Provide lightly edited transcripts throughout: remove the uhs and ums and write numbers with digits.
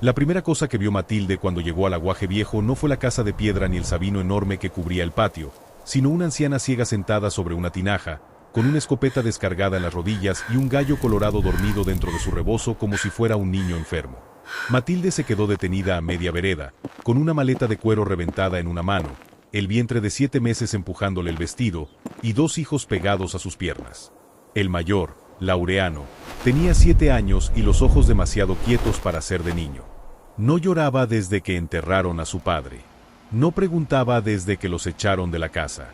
La primera cosa que vio Matilde cuando llegó al aguaje viejo no fue la casa de piedra ni el sabino enorme que cubría el patio, sino una anciana ciega sentada sobre una tinaja, con una escopeta descargada en las rodillas y un gallo colorado dormido dentro de su rebozo como si fuera un niño enfermo. Matilde se quedó detenida a media vereda, con una maleta de cuero reventada en una mano, el vientre de 7 meses empujándole el vestido, y 2 hijos pegados a sus piernas. El mayor, Laureano, tenía 7 años y los ojos demasiado quietos para ser de niño. No lloraba desde que enterraron a su padre. No preguntaba desde que los echaron de la casa.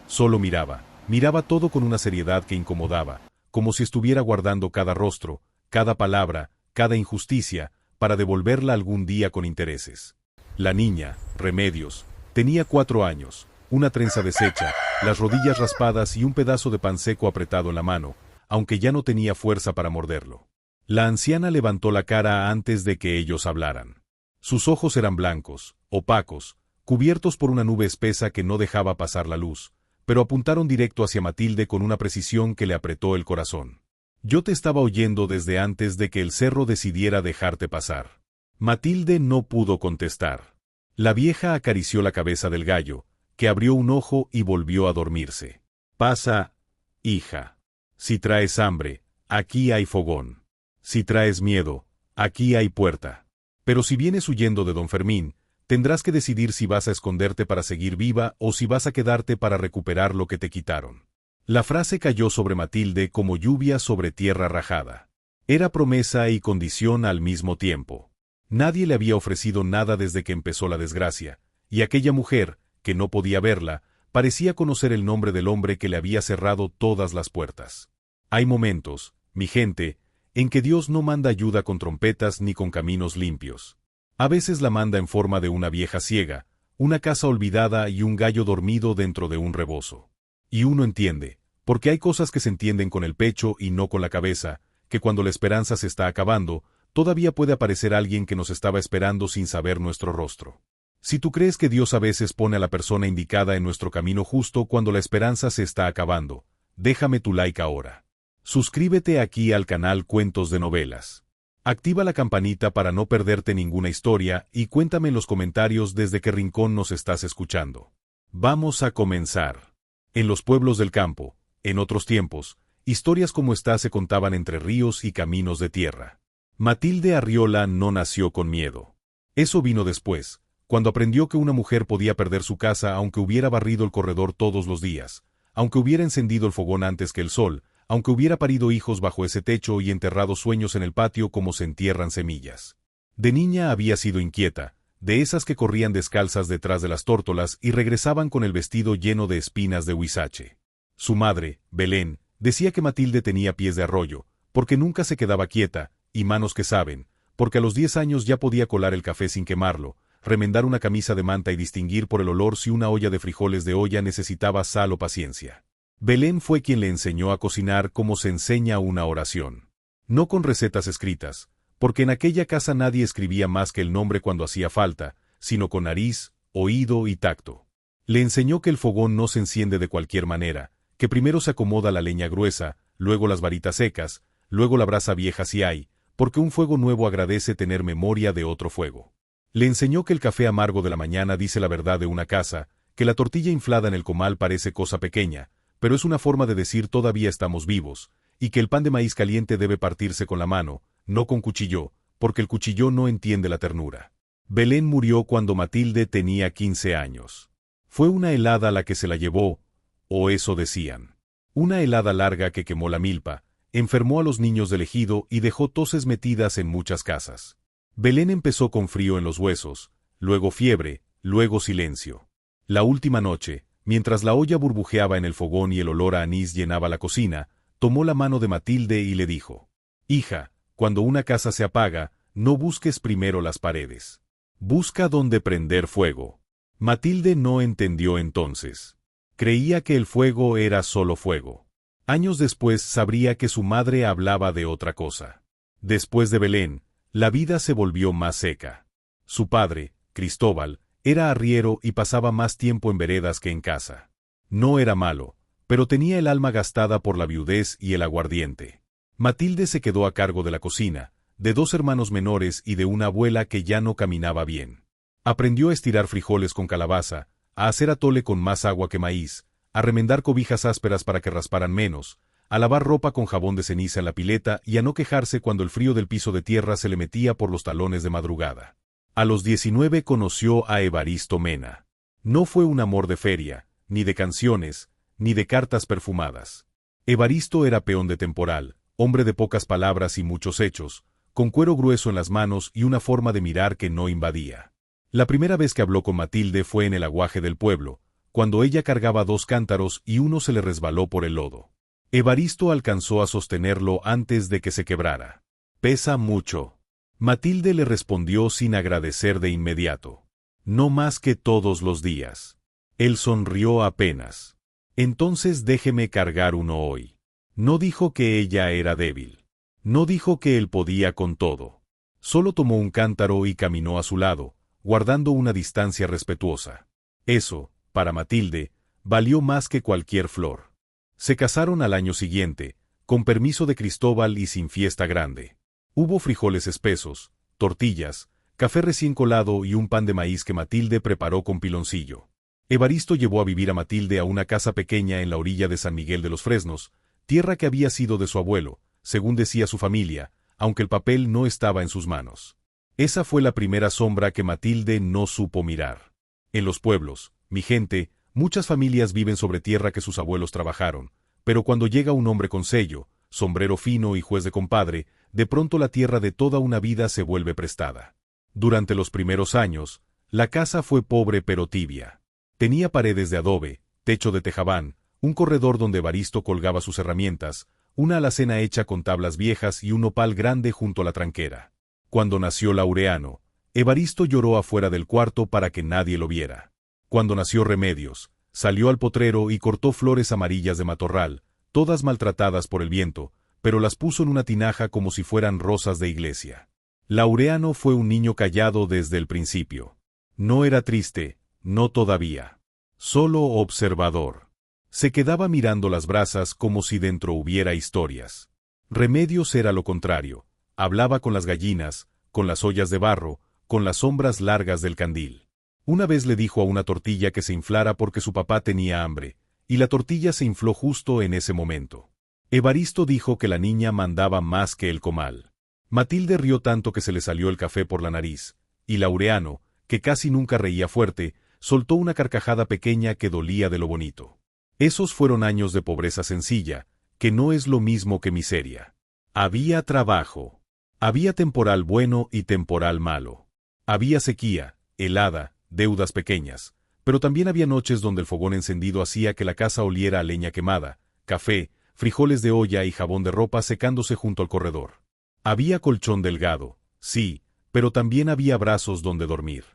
Solo miraba todo con una seriedad que incomodaba, como si estuviera guardando cada rostro, cada palabra, cada injusticia, para devolverla algún día con intereses. La niña, Remedios, tenía 4 años, una trenza deshecha, las rodillas raspadas y un pedazo de pan seco apretado en la mano, aunque ya no tenía fuerza para morderlo. La anciana levantó la cara antes de que ellos hablaran. Sus ojos eran blancos, opacos, cubiertos por una nube espesa que no dejaba pasar la luz, pero apuntaron directo hacia Matilde con una precisión que le apretó el corazón. Yo te estaba oyendo desde antes de que el cerro decidiera dejarte pasar. Matilde no pudo contestar. La vieja acarició la cabeza del gallo, que abrió un ojo y volvió a dormirse. Pasa, hija. Si traes hambre, aquí hay fogón. Si traes miedo, aquí hay puerta. Pero si vienes huyendo de don Fermín, tendrás que decidir si vas a esconderte para seguir viva o si vas a quedarte para recuperar lo que te quitaron. La frase cayó sobre Matilde como lluvia sobre tierra rajada. Era promesa y condición al mismo tiempo. Nadie le había ofrecido nada desde que empezó la desgracia, y aquella mujer, que no podía verla, parecía conocer el nombre del hombre que le había cerrado todas las puertas. Hay momentos, mi gente, en que Dios no manda ayuda con trompetas ni con caminos limpios. A veces la manda en forma de una vieja ciega, una casa olvidada y un gallo dormido dentro de un rebozo. Y uno entiende, porque hay cosas que se entienden con el pecho y no con la cabeza, que cuando la esperanza se está acabando, todavía puede aparecer alguien que nos estaba esperando sin saber nuestro rostro. Si tú crees que Dios a veces pone a la persona indicada en nuestro camino justo cuando la esperanza se está acabando, déjame tu like ahora. Suscríbete aquí al canal Cuentos de Novelas. Activa la campanita para no perderte ninguna historia y cuéntame en los comentarios desde qué rincón nos estás escuchando. Vamos a comenzar. En los pueblos del campo, en otros tiempos, historias como esta se contaban entre ríos y caminos de tierra. Matilde Arriola no nació con miedo. Eso vino después, cuando aprendió que una mujer podía perder su casa aunque hubiera barrido el corredor todos los días, aunque hubiera encendido el fogón antes que el sol, aunque hubiera parido hijos bajo ese techo y enterrado sueños en el patio como se entierran semillas. De niña había sido inquieta, de esas que corrían descalzas detrás de las tórtolas y regresaban con el vestido lleno de espinas de huizache. Su madre, Belén, decía que Matilde tenía pies de arroyo, porque nunca se quedaba quieta, y manos que saben, porque a los 10 años ya podía colar el café sin quemarlo, remendar una camisa de manta y distinguir por el olor si una olla de frijoles de olla necesitaba sal o paciencia. Belén fue quien le enseñó a cocinar como se enseña una oración. No con recetas escritas, porque en aquella casa nadie escribía más que el nombre cuando hacía falta, sino con nariz, oído y tacto. Le enseñó que el fogón no se enciende de cualquier manera, que primero se acomoda la leña gruesa, luego las varitas secas, luego la brasa vieja si hay, porque un fuego nuevo agradece tener memoria de otro fuego. Le enseñó que el café amargo de la mañana dice la verdad de una casa, que la tortilla inflada en el comal parece cosa pequeña, pero es una forma de decir todavía estamos vivos, y que el pan de maíz caliente debe partirse con la mano, no con cuchillo, porque el cuchillo no entiende la ternura. Belén murió cuando Matilde tenía 15 años. Fue una helada la que se la llevó, o eso decían. Una helada larga que quemó la milpa, enfermó a los niños del ejido y dejó toses metidas en muchas casas. Belén empezó con frío en los huesos, luego fiebre, luego silencio. La última noche, mientras la olla burbujeaba en el fogón y el olor a anís llenaba la cocina, tomó la mano de Matilde y le dijo: «Hija, cuando una casa se apaga, no busques primero las paredes. Busca dónde prender fuego». Matilde no entendió entonces. Creía que el fuego era solo fuego. Años después sabría que su madre hablaba de otra cosa. Después de Belén, la vida se volvió más seca. Su padre, Cristóbal, era arriero y pasaba más tiempo en veredas que en casa. No era malo, pero tenía el alma gastada por la viudez y el aguardiente. Matilde se quedó a cargo de la cocina, de 2 hermanos menores y de una abuela que ya no caminaba bien. Aprendió a estirar frijoles con calabaza, a hacer atole con más agua que maíz, a remendar cobijas ásperas para que rasparan menos, a lavar ropa con jabón de ceniza en la pileta y a no quejarse cuando el frío del piso de tierra se le metía por los talones de madrugada. A los 19 conoció a Evaristo Mena. No fue un amor de feria, ni de canciones, ni de cartas perfumadas. Evaristo era peón de temporal, hombre de pocas palabras y muchos hechos, con cuero grueso en las manos y una forma de mirar que no invadía. La primera vez que habló con Matilde fue en el aguaje del pueblo, cuando ella cargaba 2 cántaros y uno se le resbaló por el lodo. Evaristo alcanzó a sostenerlo antes de que se quebrara. «Pesa mucho». Matilde le respondió sin agradecer de inmediato. «No más que todos los días». Él sonrió apenas. «Entonces déjeme cargar uno hoy». No dijo que ella era débil. No dijo que él podía con todo. Solo tomó un cántaro y caminó a su lado, guardando una distancia respetuosa. Eso, para Matilde, valió más que cualquier flor. Se casaron al año siguiente, con permiso de Cristóbal y sin fiesta grande. Hubo frijoles espesos, tortillas, café recién colado y un pan de maíz que Matilde preparó con piloncillo. Evaristo llevó a vivir a Matilde a una casa pequeña en la orilla de San Miguel de los Fresnos, tierra que había sido de su abuelo, según decía su familia, aunque el papel no estaba en sus manos. Esa fue la primera sombra que Matilde no supo mirar. En los pueblos, mi gente, muchas familias viven sobre tierra que sus abuelos trabajaron, pero cuando llega un hombre con sello, sombrero fino y juez de compadre, de pronto la tierra de toda una vida se vuelve prestada. Durante los primeros años, la casa fue pobre pero tibia. Tenía paredes de adobe, techo de tejabán, un corredor donde Evaristo colgaba sus herramientas, una alacena hecha con tablas viejas y un nopal grande junto a la tranquera. Cuando nació Laureano, Evaristo lloró afuera del cuarto para que nadie lo viera. Cuando nació Remedios, salió al potrero y cortó flores amarillas de matorral, todas maltratadas por el viento, pero las puso en una tinaja como si fueran rosas de iglesia. Laureano fue un niño callado desde el principio. No era triste, no todavía. Solo observador. Se quedaba mirando las brasas como si dentro hubiera historias. Remedios era lo contrario. Hablaba con las gallinas, con las ollas de barro, con las sombras largas del candil. Una vez le dijo a una tortilla que se inflara porque su papá tenía hambre, y la tortilla se infló justo en ese momento. Evaristo dijo que la niña mandaba más que el comal. Matilde rió tanto que se le salió el café por la nariz, y Laureano, que casi nunca reía fuerte, soltó una carcajada pequeña que dolía de lo bonito. Esos fueron años de pobreza sencilla, que no es lo mismo que miseria. Había trabajo. Había temporal bueno y temporal malo. Había sequía, helada, deudas pequeñas, pero también había noches donde el fogón encendido hacía que la casa oliera a leña quemada, café, frijoles de olla y jabón de ropa secándose junto al corredor. Había colchón delgado, sí, pero también había brazos donde dormir.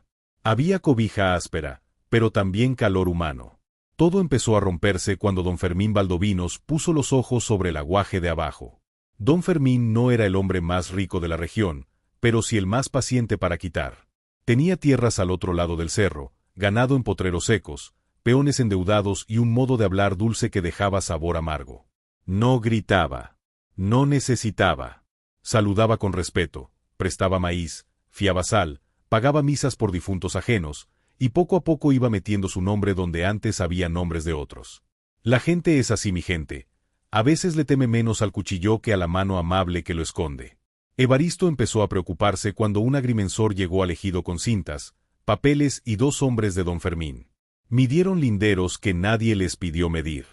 Había cobija áspera, pero también calor humano. Todo empezó a romperse cuando don Fermín Valdovinos puso los ojos sobre el aguaje de abajo. Don Fermín no era el hombre más rico de la región, pero sí el más paciente para quitar. Tenía tierras al otro lado del cerro, ganado en potreros secos, peones endeudados y un modo de hablar dulce que dejaba sabor amargo. No gritaba. No necesitaba. Saludaba con respeto, prestaba maíz, fiaba sal, pagaba misas por difuntos ajenos, y poco a poco iba metiendo su nombre donde antes había nombres de otros. La gente es así, mi gente. A veces le teme menos al cuchillo que a la mano amable que lo esconde. Evaristo empezó a preocuparse cuando un agrimensor llegó al ejido con cintas, papeles y 2 hombres de don Fermín. Midieron linderos que nadie les pidió medir.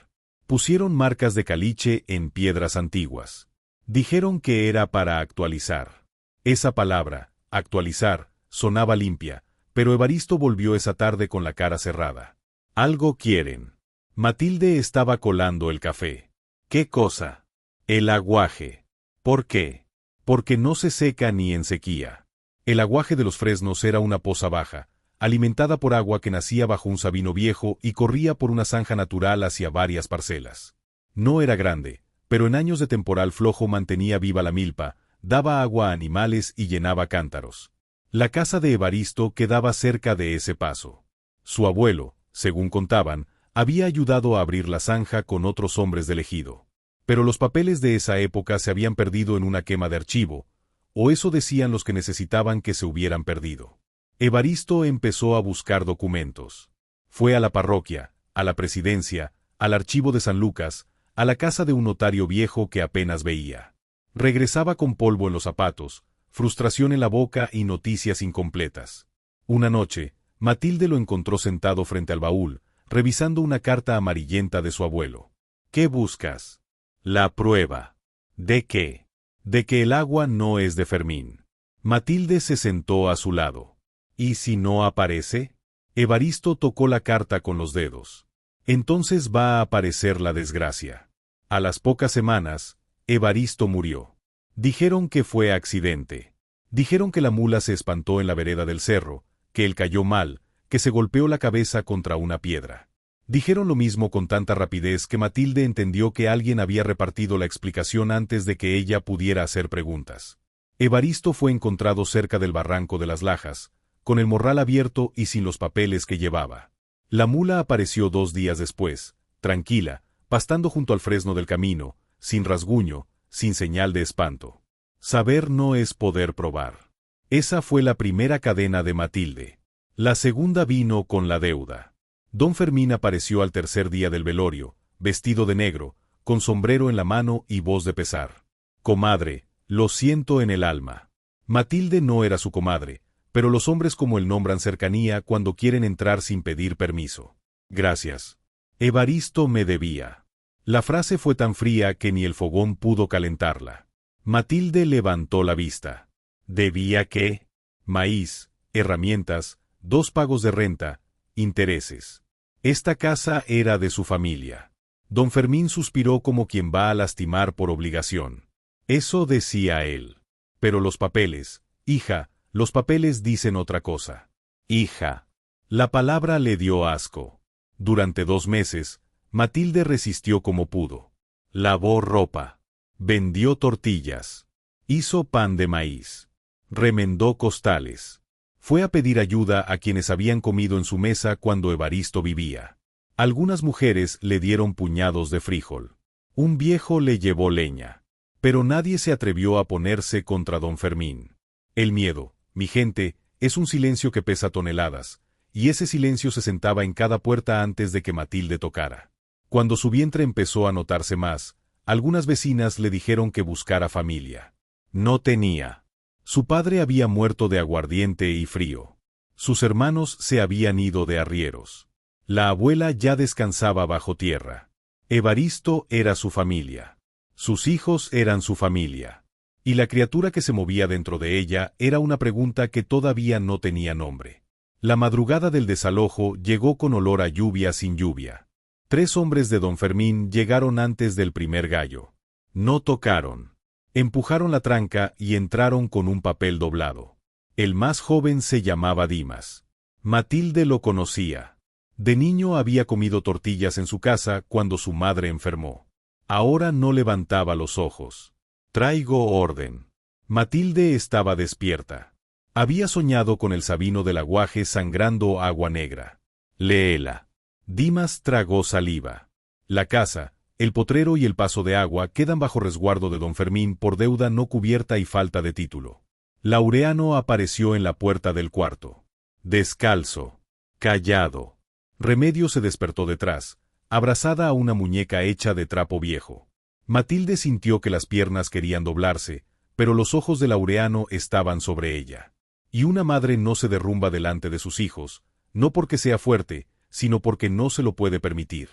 Pusieron marcas de caliche en piedras antiguas. Dijeron que era para actualizar. Esa palabra, actualizar, sonaba limpia, pero Evaristo volvió esa tarde con la cara cerrada. Algo quieren. Matilde estaba colando el café. ¿Qué cosa? El aguaje. ¿Por qué? Porque no se seca ni en sequía. El aguaje de los Fresnos era una poza baja, alimentada por agua que nacía bajo un sabino viejo y corría por una zanja natural hacia varias parcelas. No era grande, pero en años de temporal flojo mantenía viva la milpa, daba agua a animales y llenaba cántaros. La casa de Evaristo quedaba cerca de ese paso. Su abuelo, según contaban, había ayudado a abrir la zanja con otros hombres del ejido. Pero los papeles de esa época se habían perdido en una quema de archivo, o eso decían los que necesitaban que se hubieran perdido. Evaristo empezó a buscar documentos. Fue a la parroquia, a la presidencia, al archivo de San Lucas, a la casa de un notario viejo que apenas veía. Regresaba con polvo en los zapatos, frustración en la boca y noticias incompletas. Una noche, Matilde lo encontró sentado frente al baúl, revisando una carta amarillenta de su abuelo. ¿Qué buscas? La prueba. ¿De qué? De que el agua no es de Fermín. Matilde se sentó a su lado. ¿Y si no aparece? Evaristo tocó la carta con los dedos. Entonces va a aparecer la desgracia. A las pocas semanas, Evaristo murió. Dijeron que fue accidente. Dijeron que la mula se espantó en la vereda del cerro, que él cayó mal, que se golpeó la cabeza contra una piedra. Dijeron lo mismo con tanta rapidez que Matilde entendió que alguien había repartido la explicación antes de que ella pudiera hacer preguntas. Evaristo fue encontrado cerca del barranco de las Lajas, con el morral abierto y sin los papeles que llevaba. La mula apareció 2 días después, tranquila, pastando junto al fresno del camino, sin rasguño, sin señal de espanto. Saber no es poder probar. Esa fue la primera cadena de Matilde. La segunda vino con la deuda. Don Fermín apareció al tercer día del velorio, vestido de negro, con sombrero en la mano y voz de pesar. Comadre, lo siento en el alma. Matilde no era su comadre, pero los hombres como él nombran cercanía cuando quieren entrar sin pedir permiso. Gracias. Evaristo me debía. La frase fue tan fría que ni el fogón pudo calentarla. Matilde levantó la vista. ¿Debía qué? Maíz, herramientas, 2 pagos de renta, intereses. Esta casa era de su familia. Don Fermín suspiró como quien va a lastimar por obligación. Eso decía él. Pero los papeles, hija, los papeles dicen otra cosa. Hija. La palabra le dio asco. Durante 2 meses, Matilde resistió como pudo. Lavó ropa. Vendió tortillas. Hizo pan de maíz. Remendó costales. Fue a pedir ayuda a quienes habían comido en su mesa cuando Evaristo vivía. Algunas mujeres le dieron puñados de frijol. Un viejo le llevó leña. Pero nadie se atrevió a ponerse contra don Fermín. El miedo, mi gente, es un silencio que pesa toneladas, y ese silencio se sentaba en cada puerta antes de que Matilde tocara. Cuando su vientre empezó a notarse más, algunas vecinas le dijeron que buscara familia. No tenía. Su padre había muerto de aguardiente y frío. Sus hermanos se habían ido de arrieros. La abuela ya descansaba bajo tierra. Evaristo era su familia. Sus hijos eran su familia. Y la criatura que se movía dentro de ella era una pregunta que todavía no tenía nombre. La madrugada del desalojo llegó con olor a lluvia sin lluvia. 3 hombres de don Fermín llegaron antes del primer gallo. No tocaron. Empujaron la tranca y entraron con un papel doblado. El más joven se llamaba Dimas. Matilde lo conocía. De niño había comido tortillas en su casa cuando su madre enfermó. Ahora no levantaba los ojos. Traigo orden. Matilde estaba despierta. Había soñado con el Sabino del aguaje sangrando agua negra. Léela. Dimas tragó saliva. La casa, el potrero y el paso de agua quedan bajo resguardo de don Fermín por deuda no cubierta y falta de título. Laureano apareció en la puerta del cuarto. Descalzo. Callado. Remedios se despertó detrás, abrazada a una muñeca hecha de trapo viejo. Matilde sintió que las piernas querían doblarse, pero los ojos de Laureano estaban sobre ella. Y una madre no se derrumba delante de sus hijos, no porque sea fuerte, sino porque no se lo puede permitir.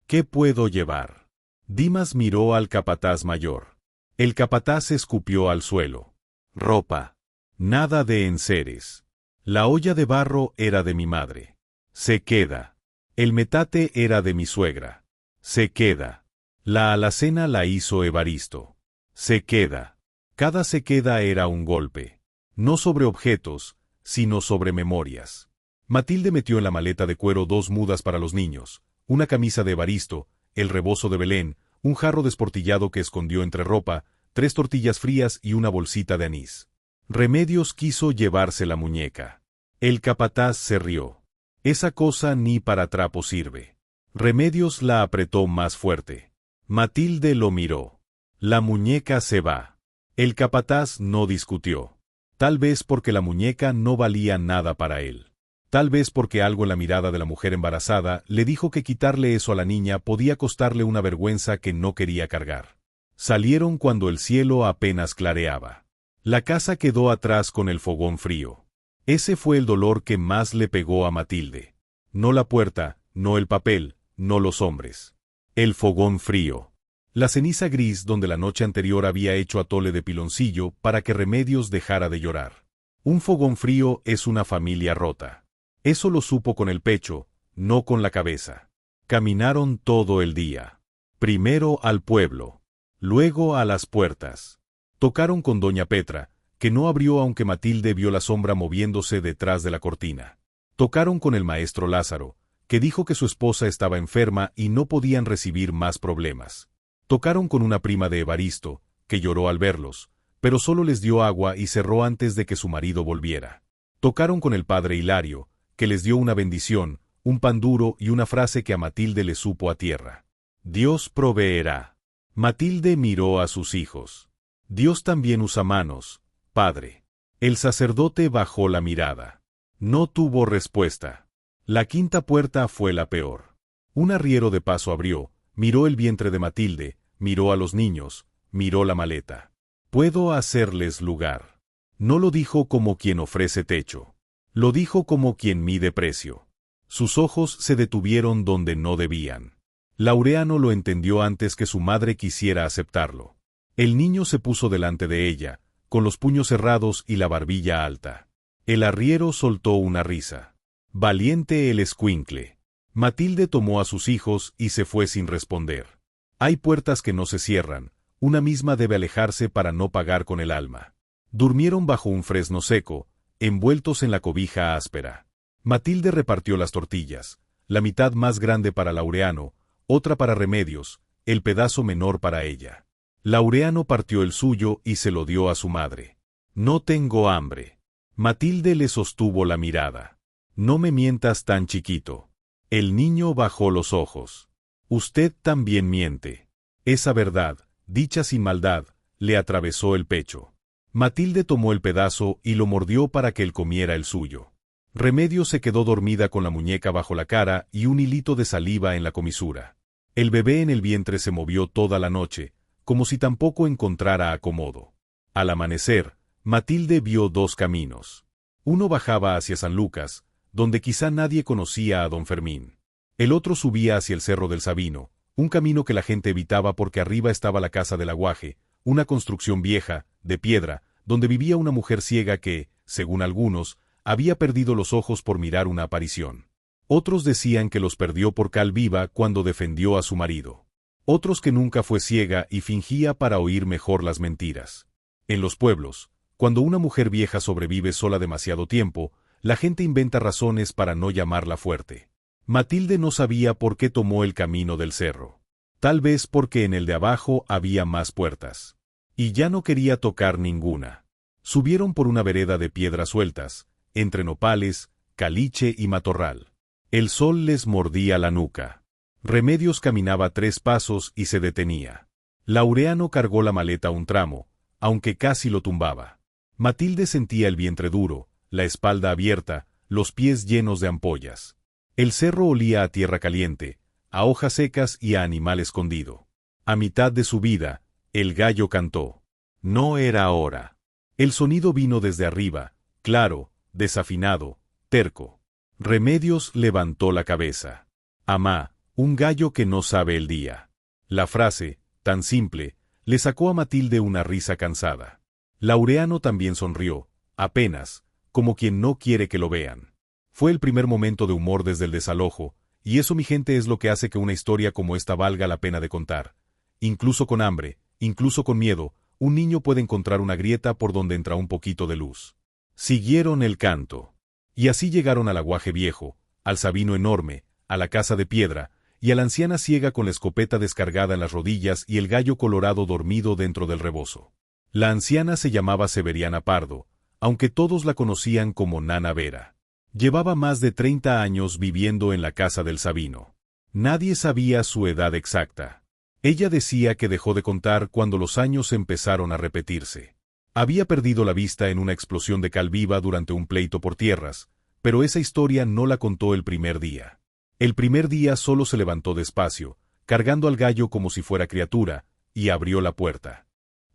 ¿Qué puedo llevar? Dimas miró al capataz mayor. El capataz escupió al suelo. Ropa. Nada de enseres. La olla de barro era de mi madre. Se queda. El metate era de mi suegra. Se queda. La alacena la hizo Evaristo. Se queda. Cada se queda era un golpe. No sobre objetos, sino sobre memorias. Matilde metió en la maleta de cuero 2 mudas para los niños, una camisa de Evaristo, el rebozo de Belén, un jarro desportillado que escondió entre ropa, 3 tortillas frías y una bolsita de anís. Remedios quiso llevarse la muñeca. El capataz se rió. Esa cosa ni para trapo sirve. Remedios la apretó más fuerte. Matilde lo miró. La muñeca se va. El capataz no discutió. Tal vez porque la muñeca no valía nada para él. Tal vez porque algo en la mirada de la mujer embarazada le dijo que quitarle eso a la niña podía costarle una vergüenza que no quería cargar. Salieron cuando el cielo apenas clareaba. La casa quedó atrás con el fogón frío. Ese fue el dolor que más le pegó a Matilde. No la puerta, no el papel, no los hombres. El fogón frío. La ceniza gris donde la noche anterior había hecho atole de piloncillo para que Remedios dejara de llorar. Un fogón frío es una familia rota. Eso lo supo con el pecho, no con la cabeza. Caminaron todo el día. Primero al pueblo. Luego a las puertas. Tocaron con doña Petra, que no abrió aunque Matilde vio la sombra moviéndose detrás de la cortina. Tocaron con el maestro Lázaro, que dijo que su esposa estaba enferma y no podían recibir más problemas. Tocaron con una prima de Evaristo, que lloró al verlos, pero solo les dio agua y cerró antes de que su marido volviera. Tocaron con el padre Hilario, que les dio una bendición, un pan duro y una frase que a Matilde le supo a tierra. Dios proveerá. Matilde miró a sus hijos. Dios también usa manos, padre. El sacerdote bajó la mirada. No tuvo respuesta. La quinta puerta fue la peor. Un arriero de paso abrió, miró el vientre de Matilde, miró a los niños, miró la maleta. Puedo hacerles lugar. No lo dijo como quien ofrece techo. Lo dijo como quien mide precio. Sus ojos se detuvieron donde no debían. Laureano lo entendió antes que su madre quisiera aceptarlo. El niño se puso delante de ella, con los puños cerrados y la barbilla alta. El arriero soltó una risa. Valiente el escuincle. Matilde tomó a sus hijos y se fue sin responder. Hay puertas que no se cierran, una misma debe alejarse para no pagar con el alma. Durmieron bajo un fresno seco, envueltos en la cobija áspera. Matilde repartió las tortillas, la mitad más grande para Laureano, otra para Remedios, el pedazo menor para ella. Laureano partió el suyo y se lo dio a su madre. No tengo hambre. Matilde le sostuvo la mirada. No me mientas tan chiquito. El niño bajó los ojos. Usted también miente. Esa verdad, dicha sin maldad, le atravesó el pecho. Matilde tomó el pedazo y lo mordió para que él comiera el suyo. Remedios se quedó dormida con la muñeca bajo la cara y un hilito de saliva en la comisura. El bebé en el vientre se movió toda la noche, como si tampoco encontrara acomodo. Al amanecer, Matilde vio dos caminos. Uno bajaba hacia San Lucas, donde quizá nadie conocía a don Fermín. El otro subía hacia el Cerro del Sabino, un camino que la gente evitaba porque arriba estaba la casa del aguaje, una construcción vieja, de piedra, donde vivía una mujer ciega que, según algunos, había perdido los ojos por mirar una aparición. Otros decían que los perdió por cal viva cuando defendió a su marido. Otros que nunca fue ciega y fingía para oír mejor las mentiras. En los pueblos, cuando una mujer vieja sobrevive sola demasiado tiempo, la gente inventa razones para no llamarla fuerte. Matilde no sabía por qué tomó el camino del cerro. Tal vez porque en el de abajo había más puertas. Y ya no quería tocar ninguna. Subieron por una vereda de piedras sueltas, entre nopales, caliche y matorral. El sol les mordía la nuca. Remedios caminaba 3 pasos y se detenía. Laureano cargó la maleta un tramo, aunque casi lo tumbaba. Matilde sentía el vientre duro, la espalda abierta, los pies llenos de ampollas. El cerro olía a tierra caliente, a hojas secas y a animal escondido. A mitad de su vida, el gallo cantó. No era hora. El sonido vino desde arriba, claro, desafinado, terco. Remedios levantó la cabeza. Amá, un gallo que no sabe el día. La frase, tan simple, le sacó a Matilde una risa cansada. Laureano también sonrió, apenas, como quien no quiere que lo vean. Fue el primer momento de humor desde el desalojo, y eso, mi gente, es lo que hace que una historia como esta valga la pena de contar. Incluso con hambre, incluso con miedo, un niño puede encontrar una grieta por donde entra un poquito de luz. Siguieron el canto. Y así llegaron al aguaje viejo, al Sabino enorme, a la casa de piedra, y a la anciana ciega con la escopeta descargada en las rodillas y el gallo colorado dormido dentro del rebozo. La anciana se llamaba Severiana Pardo, aunque todos la conocían como Nana Vera. Llevaba más de 30 años viviendo en la casa del Sabino. Nadie sabía su edad exacta. Ella decía que dejó de contar cuando los años empezaron a repetirse. Había perdido la vista en una explosión de cal viva durante un pleito por tierras, pero esa historia no la contó el primer día. El primer día solo se levantó despacio, cargando al gallo como si fuera criatura, y abrió la puerta.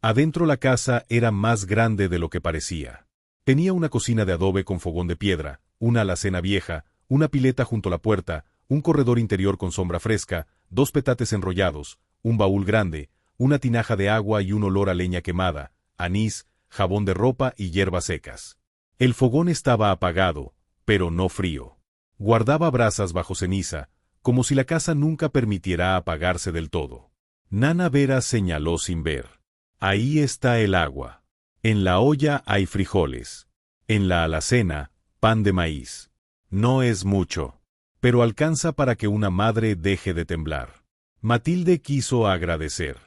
Adentro la casa era más grande de lo que parecía. Tenía una cocina de adobe con fogón de piedra, una alacena vieja, una pileta junto a la puerta, un corredor interior con sombra fresca, 2 petates enrollados, un baúl grande, una tinaja de agua y un olor a leña quemada, anís, jabón de ropa y hierbas secas. El fogón estaba apagado, pero no frío. Guardaba brasas bajo ceniza, como si la casa nunca permitiera apagarse del todo. Nana Vera señaló sin ver. Ahí está el agua. En la olla hay frijoles. En la alacena, pan de maíz. No es mucho, pero alcanza para que una madre deje de temblar. Matilde quiso agradecer.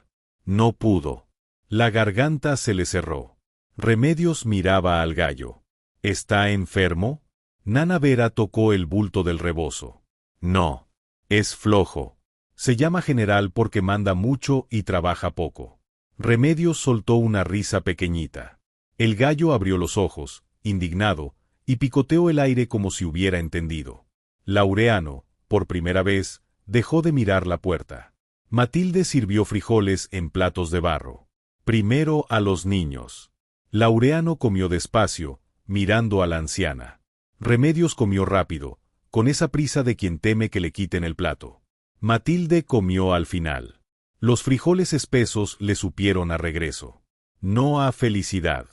No pudo. La garganta se le cerró. Remedios miraba al gallo. ¿Está enfermo? Nana Vera tocó el bulto del rebozo. No. Es flojo. Se llama general porque manda mucho y trabaja poco. Remedios soltó una risa pequeñita. El gallo abrió los ojos, indignado, y picoteó el aire como si hubiera entendido. Laureano, por primera vez, dejó de mirar la puerta. Matilde sirvió frijoles en platos de barro. Primero a los niños. Laureano comió despacio, mirando a la anciana. Remedios comió rápido, con esa prisa de quien teme que le quiten el plato. Matilde comió al final. Los frijoles espesos le supieron a regreso. No a felicidad.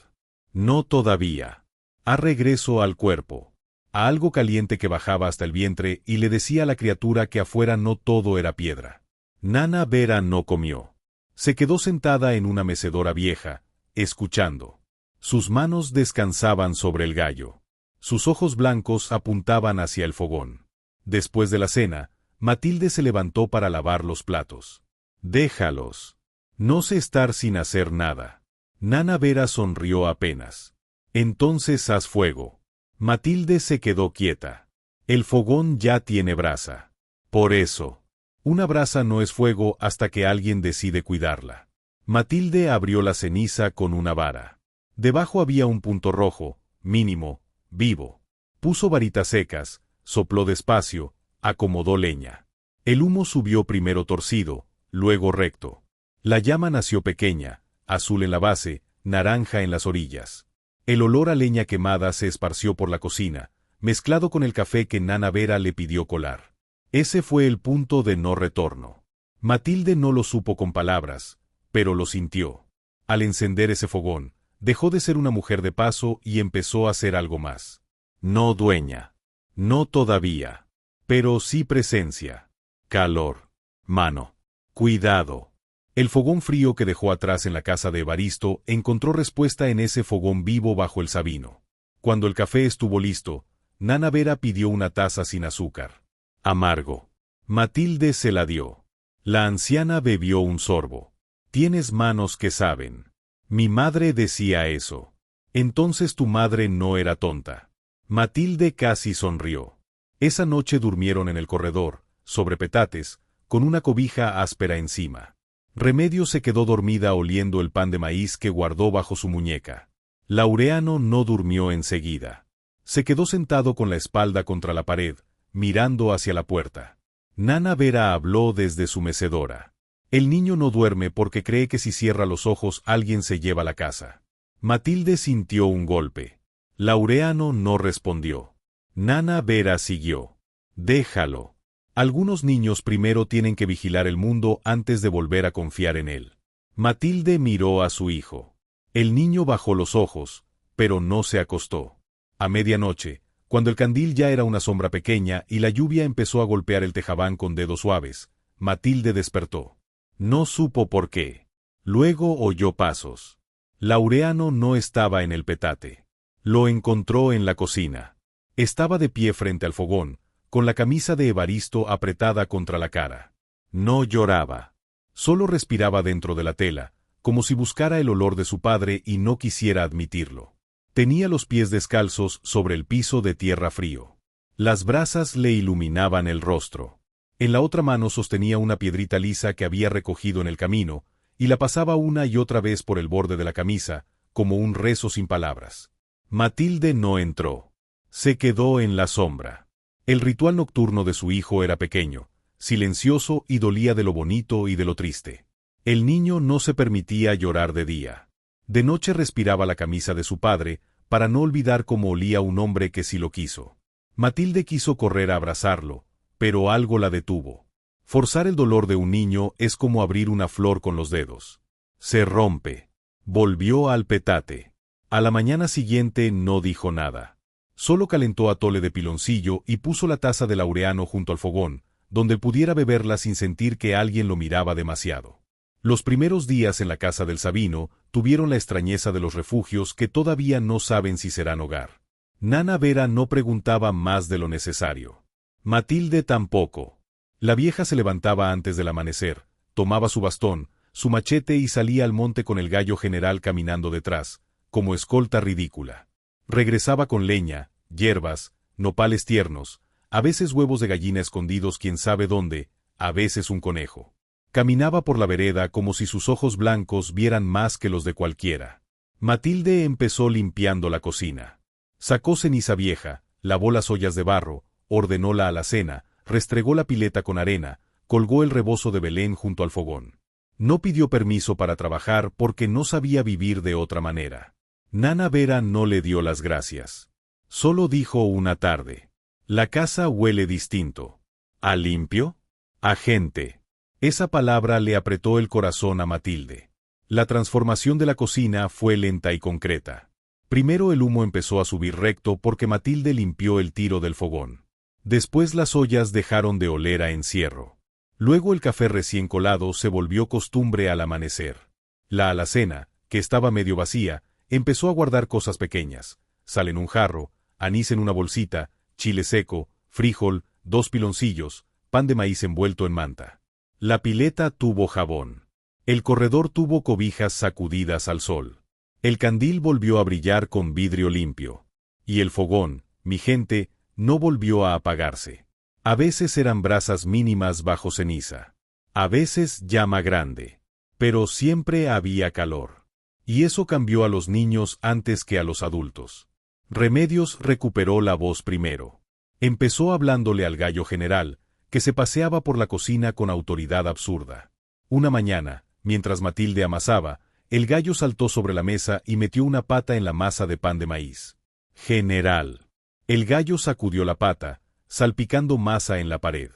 No todavía. A regreso al cuerpo. A algo caliente que bajaba hasta el vientre y le decía a la criatura que afuera no todo era piedra. Nana Vera no comió. Se quedó sentada en una mecedora vieja, escuchando. Sus manos descansaban sobre el gallo. Sus ojos blancos apuntaban hacia el fogón. Después de la cena, Matilde se levantó para lavar los platos. Déjalos. No sé estar sin hacer nada. Nana Vera sonrió apenas. Entonces haz fuego. Matilde se quedó quieta. El fogón ya tiene brasa. Por eso. Una brasa no es fuego hasta que alguien decide cuidarla. Matilde abrió la ceniza con una vara. Debajo había un punto rojo, mínimo, vivo. Puso varitas secas, sopló despacio, acomodó leña. El humo subió primero torcido, luego recto. La llama nació pequeña, azul en la base, naranja en las orillas. El olor a leña quemada se esparció por la cocina, mezclado con el café que Nana Vera le pidió colar. Ese fue el punto de no retorno. Matilde no lo supo con palabras, pero lo sintió. Al encender ese fogón, dejó de ser una mujer de paso y empezó a ser algo más. No dueña. No todavía. Pero sí presencia. Calor. Mano. Cuidado. El fogón frío que dejó atrás en la casa de Evaristo encontró respuesta en ese fogón vivo bajo el sabino. Cuando el café estuvo listo, Nana Vera pidió una taza sin azúcar. Amargo. Matilde se la dio. La anciana bebió un sorbo. Tienes manos que saben. Mi madre decía eso. Entonces tu madre no era tonta. Matilde casi sonrió. Esa noche durmieron en el corredor, sobre petates, con una cobija áspera encima. Remedios se quedó dormida oliendo el pan de maíz que guardó bajo su muñeca. Laureano no durmió enseguida. Se quedó sentado con la espalda contra la pared, mirando hacia la puerta. Nana Vera habló desde su mecedora. El niño no duerme porque cree que si cierra los ojos alguien se lleva la casa. Matilde sintió un golpe. Laureano no respondió. Nana Vera siguió. Déjalo. Algunos niños primero tienen que vigilar el mundo antes de volver a confiar en él. Matilde miró a su hijo. El niño bajó los ojos, pero no se acostó. A medianoche, cuando el candil ya era una sombra pequeña y la lluvia empezó a golpear el tejabán con dedos suaves, Matilde despertó. No supo por qué. Luego oyó pasos. Laureano no estaba en el petate. Lo encontró en la cocina. Estaba de pie frente al fogón, con la camisa de Evaristo apretada contra la cara. No lloraba. Solo respiraba dentro de la tela, como si buscara el olor de su padre y no quisiera admitirlo. Tenía los pies descalzos sobre el piso de tierra frío. Las brasas le iluminaban el rostro. En la otra mano sostenía una piedrita lisa que había recogido en el camino, y la pasaba una y otra vez por el borde de la camisa, como un rezo sin palabras. Matilde no entró. Se quedó en la sombra. El ritual nocturno de su hijo era pequeño, silencioso y dolía de lo bonito y de lo triste. El niño no se permitía llorar de día. De noche respiraba la camisa de su padre, para no olvidar cómo olía un hombre que sí lo quiso. Matilde quiso correr a abrazarlo, pero algo la detuvo. Forzar el dolor de un niño es como abrir una flor con los dedos. Se rompe. Volvió al petate. A la mañana siguiente no dijo nada. Solo calentó atole de piloncillo y puso la taza de Laureano junto al fogón, donde pudiera beberla sin sentir que alguien lo miraba demasiado. Los primeros días en la casa del Sabino tuvieron la extrañeza de los refugios que todavía no saben si serán hogar. Nana Vera no preguntaba más de lo necesario. Matilde tampoco. La vieja se levantaba antes del amanecer, tomaba su bastón, su machete y salía al monte con el gallo general caminando detrás, como escolta ridícula. Regresaba con leña, hierbas, nopales tiernos, a veces huevos de gallina escondidos quién sabe dónde, a veces un conejo. Caminaba por la vereda como si sus ojos blancos vieran más que los de cualquiera. Matilde empezó limpiando la cocina. Sacó ceniza vieja, lavó las ollas de barro, ordenó la alacena, restregó la pileta con arena, colgó el rebozo de Belén junto al fogón. No pidió permiso para trabajar porque no sabía vivir de otra manera. Nana Vera no le dio las gracias. Solo dijo una tarde: «La casa huele distinto». ¿A limpio? A gente. Esa palabra le apretó el corazón a Matilde. La transformación de la cocina fue lenta y concreta. Primero el humo empezó a subir recto porque Matilde limpió el tiro del fogón. Después las ollas dejaron de oler a encierro. Luego el café recién colado se volvió costumbre al amanecer. La alacena, que estaba medio vacía, empezó a guardar cosas pequeñas: sal en un jarro, anís en una bolsita, chile seco, frijol, 2 piloncillos, pan de maíz envuelto en manta. La pileta tuvo jabón. El corredor tuvo cobijas sacudidas al sol. El candil volvió a brillar con vidrio limpio. Y el fogón, mi gente, no volvió a apagarse. A veces eran brasas mínimas bajo ceniza. A veces llama grande. Pero siempre había calor. Y eso cambió a los niños antes que a los adultos. Remedios recuperó la voz primero. Empezó hablándole al gallo general, que se paseaba por la cocina con autoridad absurda. Una mañana, mientras Matilde amasaba, el gallo saltó sobre la mesa y metió una pata en la masa de pan de maíz. «General». El gallo sacudió la pata, salpicando masa en la pared.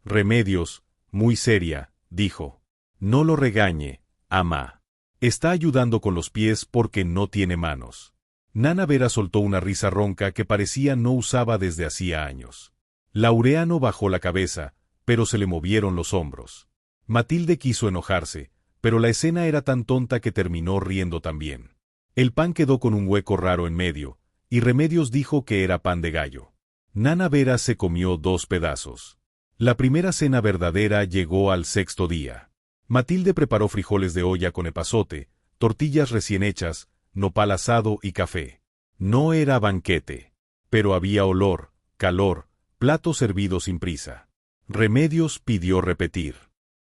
Remedios, muy seria, dijo: «No lo regañe, amá. Está ayudando con los pies porque no tiene manos». Nana Vera soltó una risa ronca que parecía no usaba desde hacía años. Laureano bajó la cabeza, pero se le movieron los hombros. Matilde quiso enojarse, pero la escena era tan tonta que terminó riendo también. El pan quedó con un hueco raro en medio, y Remedios dijo que era pan de gallo. Nana Vera se comió 2 pedazos. La primera cena verdadera llegó al 6º día. Matilde preparó frijoles de olla con epazote, tortillas recién hechas, nopal asado y café. No era banquete, pero había olor, calor, plato servido sin prisa. Remedios pidió repetir.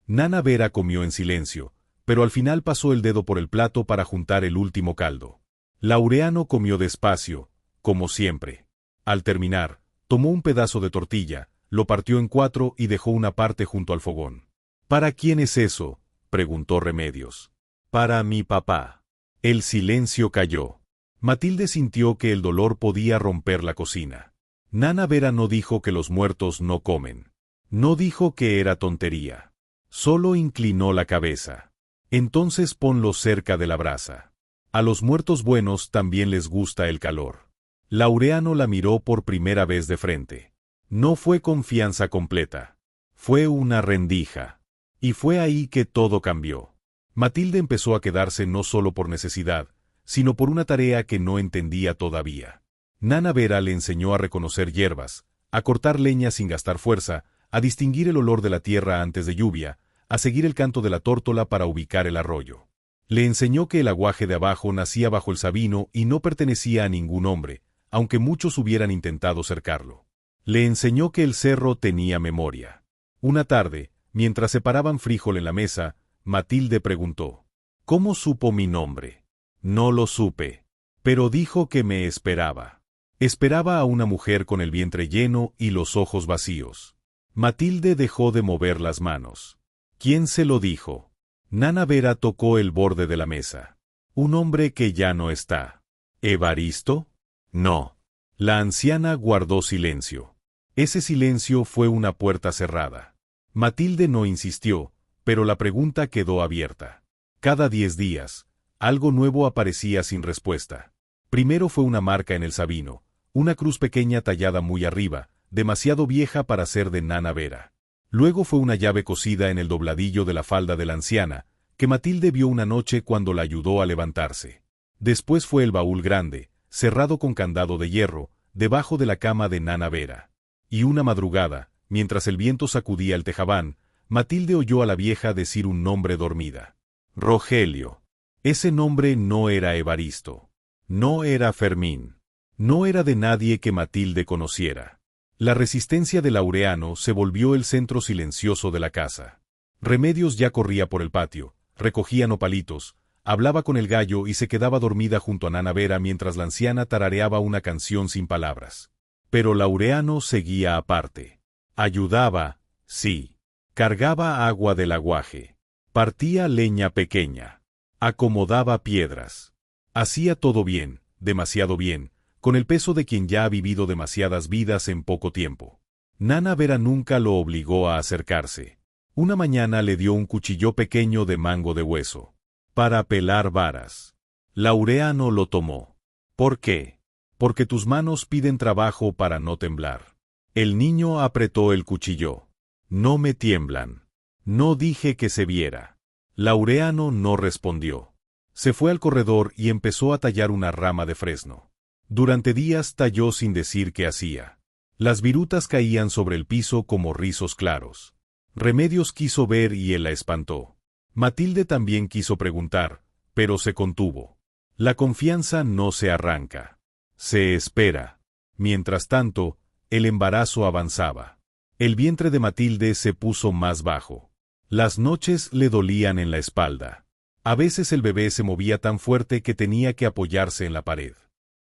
Nana Vera comió en silencio, pero al final pasó el dedo por el plato para juntar el último caldo. Laureano comió despacio, como siempre. Al terminar, tomó un pedazo de tortilla, lo partió en 4 y dejó una parte junto al fogón. «¿Para quién es eso?», preguntó Remedios. «Para mi papá». El silencio cayó. Matilde sintió que el dolor podía romper la cocina. Nana Vera no dijo que los muertos no comen. No dijo que era tontería. Solo inclinó la cabeza. «Entonces ponlo cerca de la brasa. A los muertos buenos también les gusta el calor». Laureano la miró por primera vez de frente. No fue confianza completa. Fue una rendija. Y fue ahí que todo cambió. Matilde empezó a quedarse no solo por necesidad, sino por una tarea que no entendía todavía. Nana Vera le enseñó a reconocer hierbas, a cortar leña sin gastar fuerza, a distinguir el olor de la tierra antes de lluvia, a seguir el canto de la tórtola para ubicar el arroyo. Le enseñó que el aguaje de abajo nacía bajo el Sabino y no pertenecía a ningún hombre, aunque muchos hubieran intentado cercarlo. Le enseñó que el cerro tenía memoria. Una tarde, mientras separaban frijol en la mesa, Matilde preguntó: ¿Cómo supo mi nombre? No lo supe, pero dijo que me esperaba. Esperaba a una mujer con el vientre lleno y los ojos vacíos. Matilde dejó de mover las manos. ¿Quién se lo dijo? Nana Vera tocó el borde de la mesa. Un hombre que ya no está. ¿Evaristo? No. La anciana guardó silencio. Ese silencio fue una puerta cerrada. Matilde no insistió, pero la pregunta quedó abierta. Cada 10 días, algo nuevo aparecía sin respuesta. Primero fue una marca en el Sabino, una cruz pequeña tallada muy arriba, demasiado vieja para ser de Nana Vera. Luego fue una llave cosida en el dobladillo de la falda de la anciana, que Matilde vio una noche cuando la ayudó a levantarse. Después fue el baúl grande, cerrado con candado de hierro, debajo de la cama de Nana Vera. Y una madrugada, mientras el viento sacudía el tejabán, Matilde oyó a la vieja decir un nombre dormida. Rogelio. Ese nombre no era Evaristo. No era Fermín. No era de nadie que Matilde conociera. La resistencia de Laureano se volvió el centro silencioso de la casa. Remedios ya corría por el patio, recogía nopalitos, hablaba con el gallo y se quedaba dormida junto a Nana Vera mientras la anciana tarareaba una canción sin palabras. Pero Laureano seguía aparte. Ayudaba, sí. Cargaba agua del aguaje. Partía leña pequeña. Acomodaba piedras. Hacía todo bien, demasiado bien, con el peso de quien ya ha vivido demasiadas vidas en poco tiempo. Nana Vera nunca lo obligó a acercarse. Una mañana le dio un cuchillo pequeño de mango de hueso. Para pelar varas. Laureano lo tomó. ¿Por qué? Porque tus manos piden trabajo para no temblar. El niño apretó el cuchillo. No me tiemblan. No dije que se viera. Laureano no respondió. Se fue al corredor y empezó a tallar una rama de fresno. Durante días talló sin decir qué hacía. Las virutas caían sobre el piso como rizos claros. Remedios quiso ver y él la espantó. Matilde también quiso preguntar, pero se contuvo. La confianza no se arranca. Se espera. Mientras tanto, el embarazo avanzaba. El vientre de Matilde se puso más bajo. Las noches le dolían en la espalda. A veces el bebé se movía tan fuerte que tenía que apoyarse en la pared.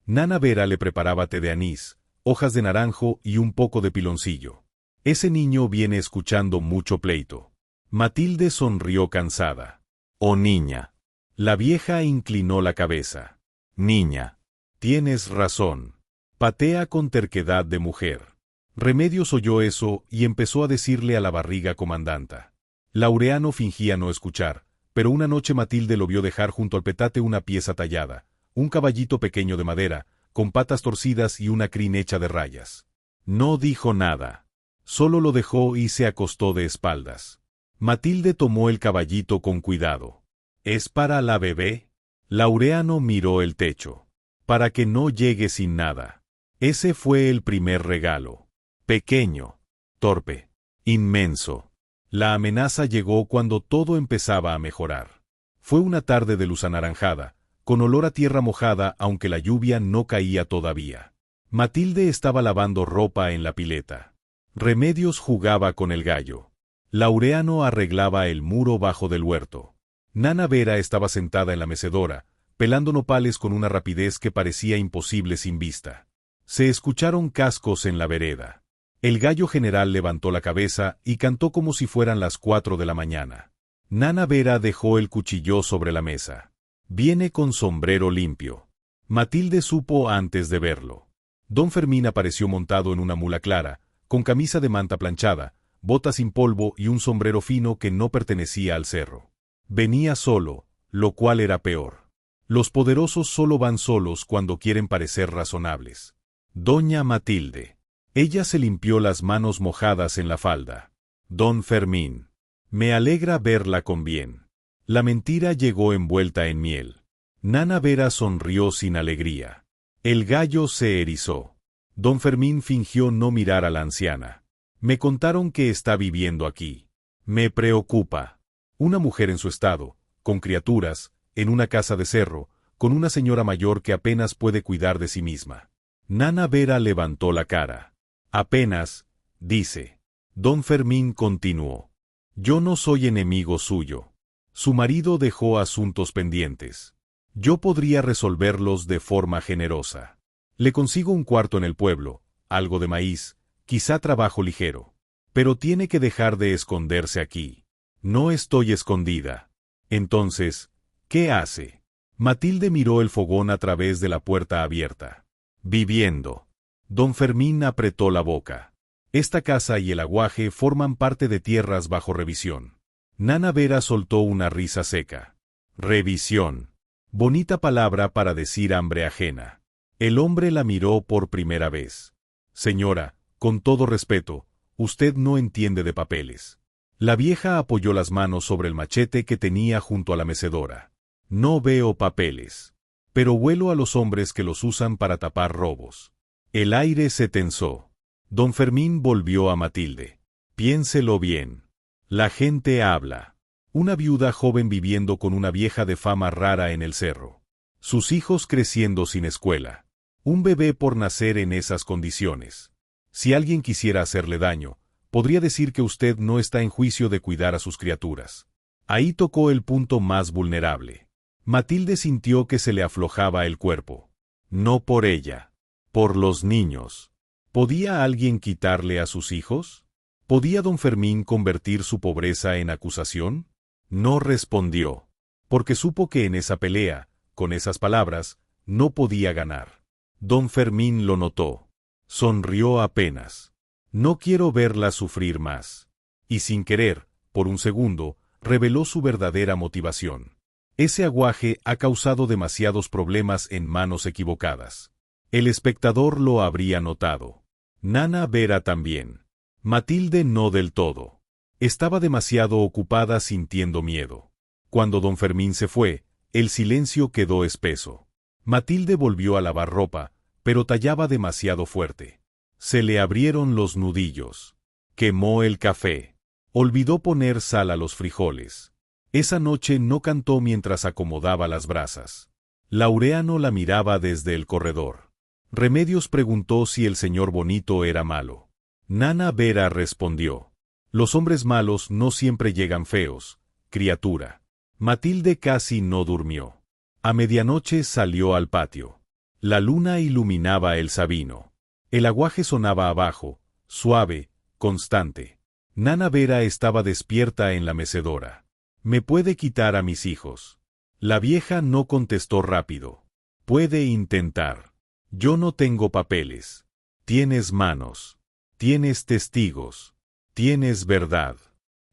Nana Vera le preparaba té de anís, hojas de naranjo y un poco de piloncillo. Ese niño viene escuchando mucho pleito. Matilde sonrió cansada. Oh niña. La vieja inclinó la cabeza. Niña. Tienes razón. Patea con terquedad de mujer. Remedios oyó eso y empezó a decirle a la barriga comandanta. Laureano fingía no escuchar, pero una noche Matilde lo vio dejar junto al petate una pieza tallada, un caballito pequeño de madera, con patas torcidas y una crin hecha de rayas. No dijo nada. Solo lo dejó y se acostó de espaldas. Matilde tomó el caballito con cuidado. ¿Es para la bebé? Laureano miró el techo. Para que no llegue sin nada. Ese fue el primer regalo. Pequeño. Torpe. Inmenso. La amenaza llegó cuando todo empezaba a mejorar. Fue una tarde de luz anaranjada, con olor a tierra mojada aunque la lluvia no caía todavía. Matilde estaba lavando ropa en la pileta. Remedios jugaba con el gallo. Laureano arreglaba el muro bajo del huerto. Nana Vera estaba sentada en la mecedora, pelando nopales con una rapidez que parecía imposible sin vista. Se escucharon cascos en la vereda. El gallo general levantó la cabeza y cantó como si fueran las 4 de la mañana. Nana Vera dejó el cuchillo sobre la mesa. Viene con sombrero limpio. Matilde supo antes de verlo. Don Fermín apareció montado en una mula clara, con camisa de manta planchada, botas sin polvo y un sombrero fino que no pertenecía al cerro. Venía solo, lo cual era peor. Los poderosos solo van solos cuando quieren parecer razonables. Doña Matilde. Ella se limpió las manos mojadas en la falda. Don Fermín. Me alegra verla con bien. La mentira llegó envuelta en miel. Nana Vera sonrió sin alegría. El gallo se erizó. Don Fermín fingió no mirar a la anciana. Me contaron que está viviendo aquí. Me preocupa. Una mujer en su estado, con criaturas, en una casa de cerro, con una señora mayor que apenas puede cuidar de sí misma. Nana Vera levantó la cara. Apenas, dice. Don Fermín continuó. Yo no soy enemigo suyo. Su marido dejó asuntos pendientes. Yo podría resolverlos de forma generosa. Le consigo un cuarto en el pueblo, algo de maíz, quizá trabajo ligero. Pero tiene que dejar de esconderse aquí. No estoy escondida. Entonces, ¿qué hace? Matilde miró el fogón a través de la puerta abierta. Viviendo. Don Fermín apretó la boca. Esta casa y el aguaje forman parte de tierras bajo revisión. Nana Vera soltó una risa seca. Revisión. Bonita palabra para decir hambre ajena. El hombre la miró por primera vez. Señora, con todo respeto, usted no entiende de papeles. La vieja apoyó las manos sobre el machete que tenía junto a la mecedora. No veo papeles. Pero huelo a los hombres que los usan para tapar robos. El aire se tensó. Don Fermín volvió a Matilde. Piénselo bien. La gente habla. Una viuda joven viviendo con una vieja de fama rara en el cerro. Sus hijos creciendo sin escuela. Un bebé por nacer en esas condiciones. Si alguien quisiera hacerle daño, podría decir que usted no está en juicio de cuidar a sus criaturas. Ahí tocó el punto más vulnerable. Matilde sintió que se le aflojaba el cuerpo. No por ella. Por los niños. ¿Podía alguien quitarle a sus hijos? ¿Podía don Fermín convertir su pobreza en acusación? No respondió. Porque supo que en esa pelea, con esas palabras, no podía ganar. Don Fermín lo notó. Sonrió apenas. No quiero verla sufrir más. Y sin querer, por un segundo, reveló su verdadera motivación. Ese aguaje ha causado demasiados problemas en manos equivocadas. El espectador lo habría notado. Nana Vera también. Matilde no del todo. Estaba demasiado ocupada sintiendo miedo. Cuando don Fermín se fue, el silencio quedó espeso. Matilde volvió a lavar ropa, pero tallaba demasiado fuerte. Se le abrieron los nudillos. Quemó el café. Olvidó poner sal a los frijoles. Esa noche no cantó mientras acomodaba las brasas. Laureano la miraba desde el corredor. Remedios preguntó si el señor bonito era malo. Nana Vera respondió. Los hombres malos no siempre llegan feos, criatura. Matilde casi no durmió. A medianoche salió al patio. La luna iluminaba el Sabino. El aguaje sonaba abajo, suave, constante. Nana Vera estaba despierta en la mecedora. ¿Me puede quitar a mis hijos? La vieja no contestó rápido. Puede intentar. Yo no tengo papeles. Tienes manos. Tienes testigos. Tienes verdad.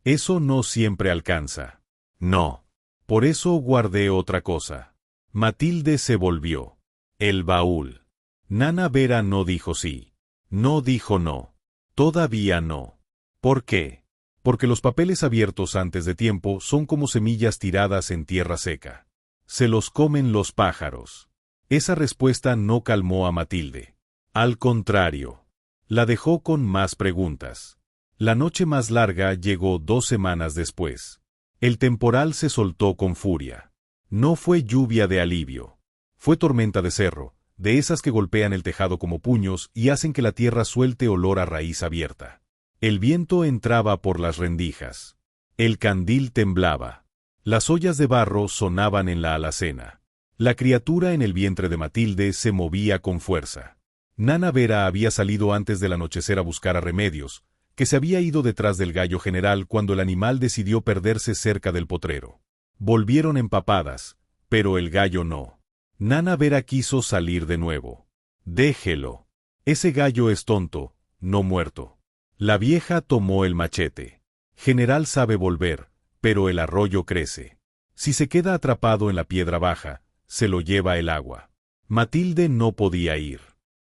Eso no siempre alcanza. No. Por eso guardé otra cosa. Matilde se volvió. El baúl. Nana Vera no dijo sí. No dijo no. Todavía no. ¿Por qué? Porque los papeles abiertos antes de tiempo son como semillas tiradas en tierra seca. Se los comen los pájaros. Esa respuesta no calmó a Matilde. Al contrario. La dejó con más preguntas. La noche más larga llegó 2 semanas después. El temporal se soltó con furia. No fue lluvia de alivio. Fue tormenta de cerro, de esas que golpean el tejado como puños y hacen que la tierra suelte olor a raíz abierta. El viento entraba por las rendijas. El candil temblaba. Las ollas de barro sonaban en la alacena. La criatura en el vientre de Matilde se movía con fuerza. Nana Vera había salido antes del anochecer a buscar a Remedios, que se había ido detrás del gallo general cuando el animal decidió perderse cerca del potrero. Volvieron empapadas, pero el gallo no. Nana Vera quiso salir de nuevo. Déjelo. Ese gallo es tonto, no muerto. La vieja tomó el machete. General sabe volver, pero el arroyo crece. Si se queda atrapado en la piedra baja, se lo lleva el agua. Matilde no podía ir.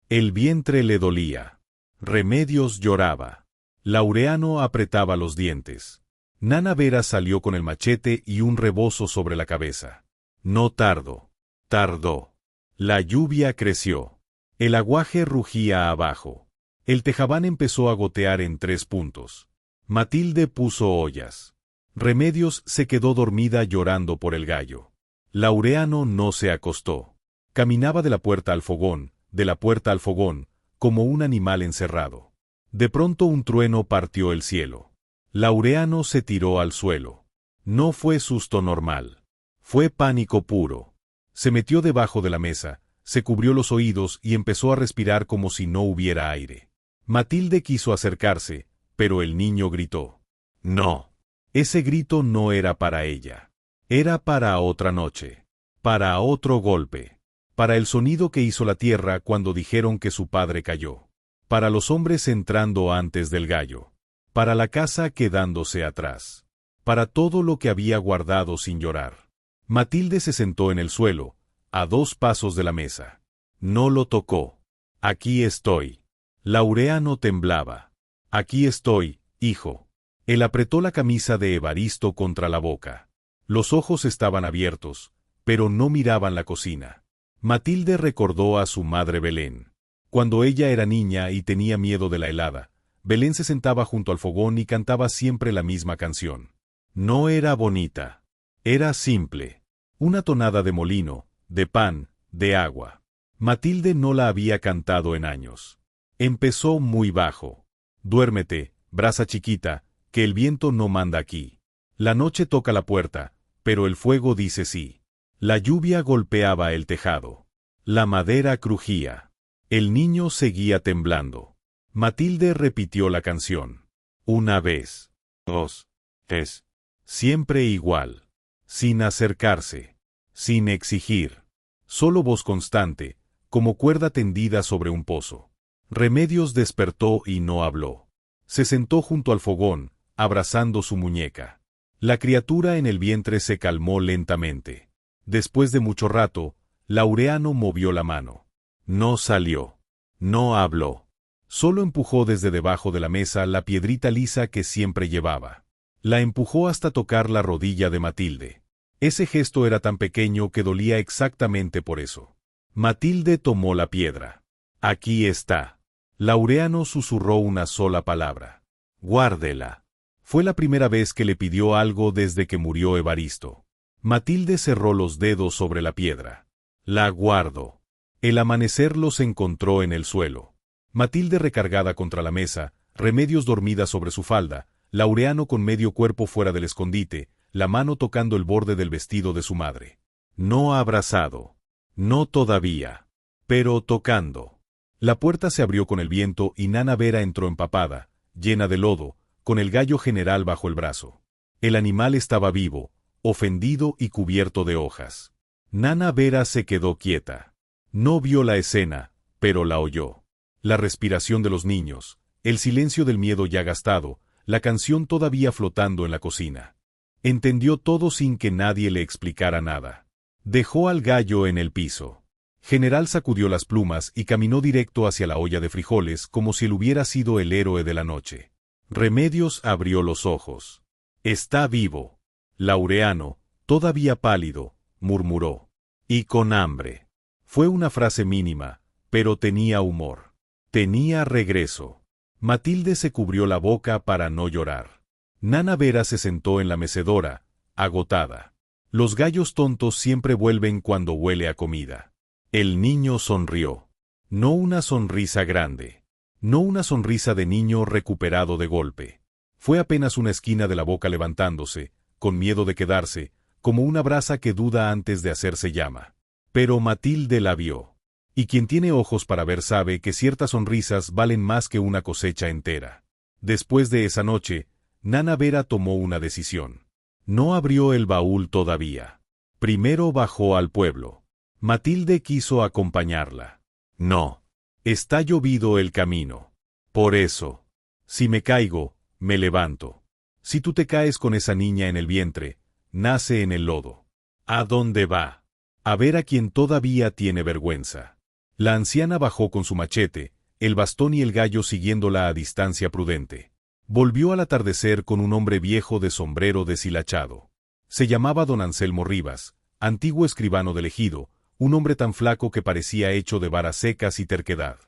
El vientre le dolía. Remedios lloraba. Laureano apretaba los dientes. Nana Vera salió con el machete y un rebozo sobre la cabeza. No tardó. Tardó. La lluvia creció. El aguaje rugía abajo. El tejabán empezó a gotear en 3 puntos. Matilde puso ollas. Remedios se quedó dormida llorando por el gallo. Laureano no se acostó. Caminaba de la puerta al fogón, de la puerta al fogón, como un animal encerrado. De pronto un trueno partió el cielo. Laureano se tiró al suelo. No fue susto normal. Fue pánico puro. Se metió debajo de la mesa, se cubrió los oídos y empezó a respirar como si no hubiera aire. Matilde quiso acercarse, pero el niño gritó. No. Ese grito no era para ella. Era para otra noche. Para otro golpe. Para el sonido que hizo la tierra cuando dijeron que su padre cayó. Para los hombres entrando antes del gallo. Para la casa quedándose atrás. Para todo lo que había guardado sin llorar. Matilde se sentó en el suelo, a 2 pasos de la mesa. No lo tocó. Aquí estoy. Laureano temblaba. Aquí estoy, hijo. Él apretó la camisa de Evaristo contra la boca. Los ojos estaban abiertos, pero no miraban la cocina. Matilde recordó a su madre Belén. Cuando ella era niña y tenía miedo de la helada, Belén se sentaba junto al fogón y cantaba siempre la misma canción. No era bonita. Era simple. Una tonada de molino, de pan, de agua. Matilde no la había cantado en años. Empezó muy bajo. Duérmete, brasa chiquita, que el viento no manda aquí. La noche toca la puerta, pero el fuego dice sí. La lluvia golpeaba el tejado. La madera crujía. El niño seguía temblando. Matilde repitió la canción. Una vez. 2. 3. Siempre igual. Sin acercarse. Sin exigir. Solo voz constante, como cuerda tendida sobre un pozo. Remedios despertó y no habló. Se sentó junto al fogón, abrazando su muñeca. La criatura en el vientre se calmó lentamente. Después de mucho rato, Laureano movió la mano. No salió. No habló. Solo empujó desde debajo de la mesa la piedrita lisa que siempre llevaba. La empujó hasta tocar la rodilla de Matilde. Ese gesto era tan pequeño que dolía exactamente por eso. Matilde tomó la piedra. Aquí está. Laureano susurró una sola palabra. Guárdela. Fue la primera vez que le pidió algo desde que murió Evaristo. Matilde cerró los dedos sobre la piedra. La guardo. El amanecer los encontró en el suelo. Matilde recargada contra la mesa, Remedios dormida sobre su falda, Laureano con medio cuerpo fuera del escondite, la mano tocando el borde del vestido de su madre. No abrazado. No todavía. Pero tocando. La puerta se abrió con el viento y Nana Vera entró empapada, llena de lodo, con el gallo general bajo el brazo. El animal estaba vivo, ofendido y cubierto de hojas. Nana Vera se quedó quieta. No vio la escena, pero la oyó. La respiración de los niños, el silencio del miedo ya gastado, la canción todavía flotando en la cocina. Entendió todo sin que nadie le explicara nada. Dejó al gallo en el piso. General sacudió las plumas y caminó directo hacia la olla de frijoles como si él hubiera sido el héroe de la noche. Remedios abrió los ojos. Está vivo. Laureano, todavía pálido, murmuró. Y con hambre. Fue una frase mínima, pero tenía humor. Tenía regreso. Matilde se cubrió la boca para no llorar. Nana Vera se sentó en la mecedora, agotada. Los gallos tontos siempre vuelven cuando huele a comida. El niño sonrió. No una sonrisa grande. No una sonrisa de niño recuperado de golpe. Fue apenas una esquina de la boca levantándose, con miedo de quedarse, como una brasa que duda antes de hacerse llama. Pero Matilde la vio. Y quien tiene ojos para ver sabe que ciertas sonrisas valen más que una cosecha entera. Después de esa noche, Nana Vera tomó una decisión. No abrió el baúl todavía. Primero bajó al pueblo. Matilde quiso acompañarla. No. Está llovido el camino. Por eso. Si me caigo, me levanto. Si tú te caes con esa niña en el vientre, nace en el lodo. ¿A dónde va? A ver a quien todavía tiene vergüenza. La anciana bajó con su machete, el bastón y el gallo siguiéndola a distancia prudente. Volvió al atardecer con un hombre viejo de sombrero deshilachado. Se llamaba don Anselmo Rivas, antiguo escribano del ejido, un hombre tan flaco que parecía hecho de varas secas y terquedad.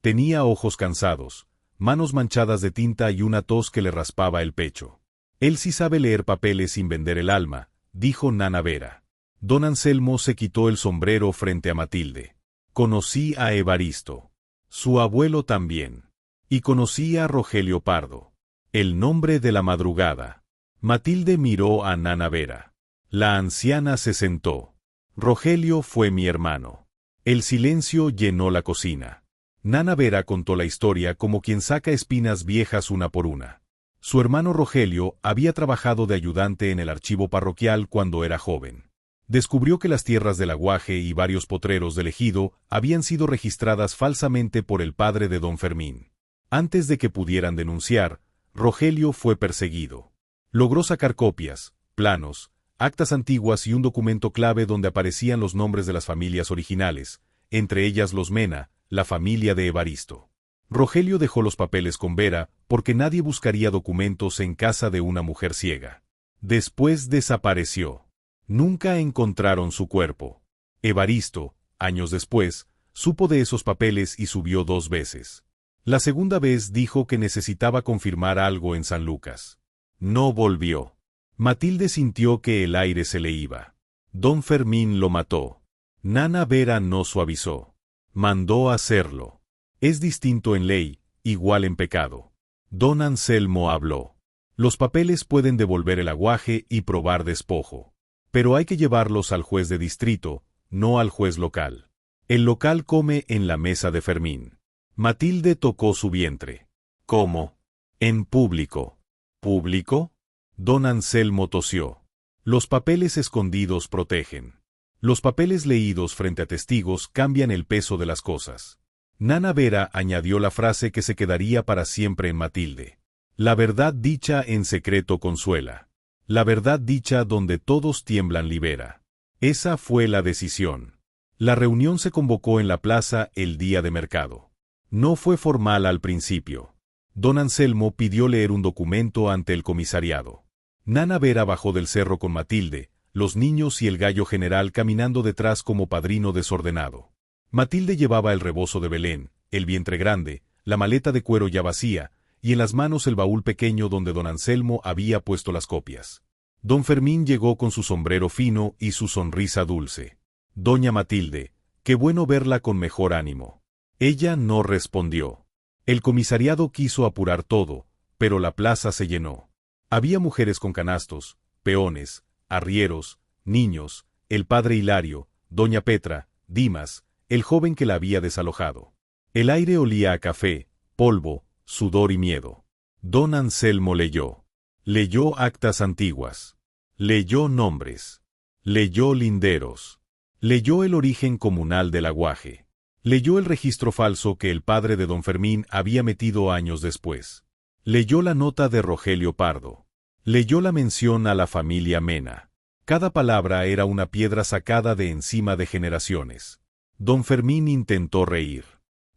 Tenía ojos cansados, manos manchadas de tinta y una tos que le raspaba el pecho. Él sí sabe leer papeles sin vender el alma, dijo Nana Vera. Don Anselmo se quitó el sombrero frente a Matilde. Conocí a Evaristo. Su abuelo también. Y conocí a Rogelio Pardo. El nombre de la madrugada. Matilde miró a Nana Vera. La anciana se sentó. Rogelio fue mi hermano. El silencio llenó la cocina. Nana Vera contó la historia como quien saca espinas viejas una por una. Su hermano Rogelio había trabajado de ayudante en el archivo parroquial cuando era joven. Descubrió que las tierras del aguaje y varios potreros del ejido habían sido registradas falsamente por el padre de don Fermín. Antes de que pudieran denunciar, Rogelio fue perseguido. Logró sacar copias, planos, actas antiguas y un documento clave donde aparecían los nombres de las familias originales, entre ellas los Mena, la familia de Evaristo. Rogelio dejó los papeles con Vera porque nadie buscaría documentos en casa de una mujer ciega. Después desapareció. Nunca encontraron su cuerpo. Evaristo, años después, supo de esos papeles y subió 2 veces. La segunda vez dijo que necesitaba confirmar algo en San Lucas. No volvió. Matilde sintió que el aire se le iba. Don Fermín lo mató. Nana Vera no suavizó. Mandó hacerlo. Es distinto en ley, igual en pecado. Don Anselmo habló. Los papeles pueden devolver el aguaje y probar despojo. Pero hay que llevarlos al juez de distrito, no al juez local. El local come en la mesa de Fermín. Matilde tocó su vientre. ¿Cómo? En público. ¿Público? Don Anselmo tosió. Los papeles escondidos protegen. Los papeles leídos frente a testigos cambian el peso de las cosas. Nana Vera añadió la frase que se quedaría para siempre en Matilde. La verdad dicha en secreto consuela. La verdad dicha donde todos tiemblan libera. Esa fue la decisión. La reunión se convocó en la plaza el día de mercado. No fue formal al principio. Don Anselmo pidió leer un documento ante el comisariado. Nana Vera bajó del cerro con Matilde, los niños y el gallo general caminando detrás como padrino desordenado. Matilde llevaba el rebozo de Belén, el vientre grande, la maleta de cuero ya vacía, y en las manos el baúl pequeño donde don Anselmo había puesto las copias. Don Fermín llegó con su sombrero fino y su sonrisa dulce. Doña Matilde, qué bueno verla con mejor ánimo. Ella no respondió. El comisariado quiso apurar todo, pero la plaza se llenó. Había mujeres con canastos, peones, arrieros, niños, el padre Hilario, doña Petra, Dimas, el joven que la había desalojado. El aire olía a café, polvo, sudor y miedo. Don Anselmo leyó. Leyó actas antiguas. Leyó nombres. Leyó linderos. Leyó el origen comunal del aguaje. Leyó el registro falso que el padre de don Fermín había metido años después. Leyó la nota de Rogelio Pardo. Leyó la mención a la familia Mena. Cada palabra era una piedra sacada de encima de generaciones. Don Fermín intentó reír.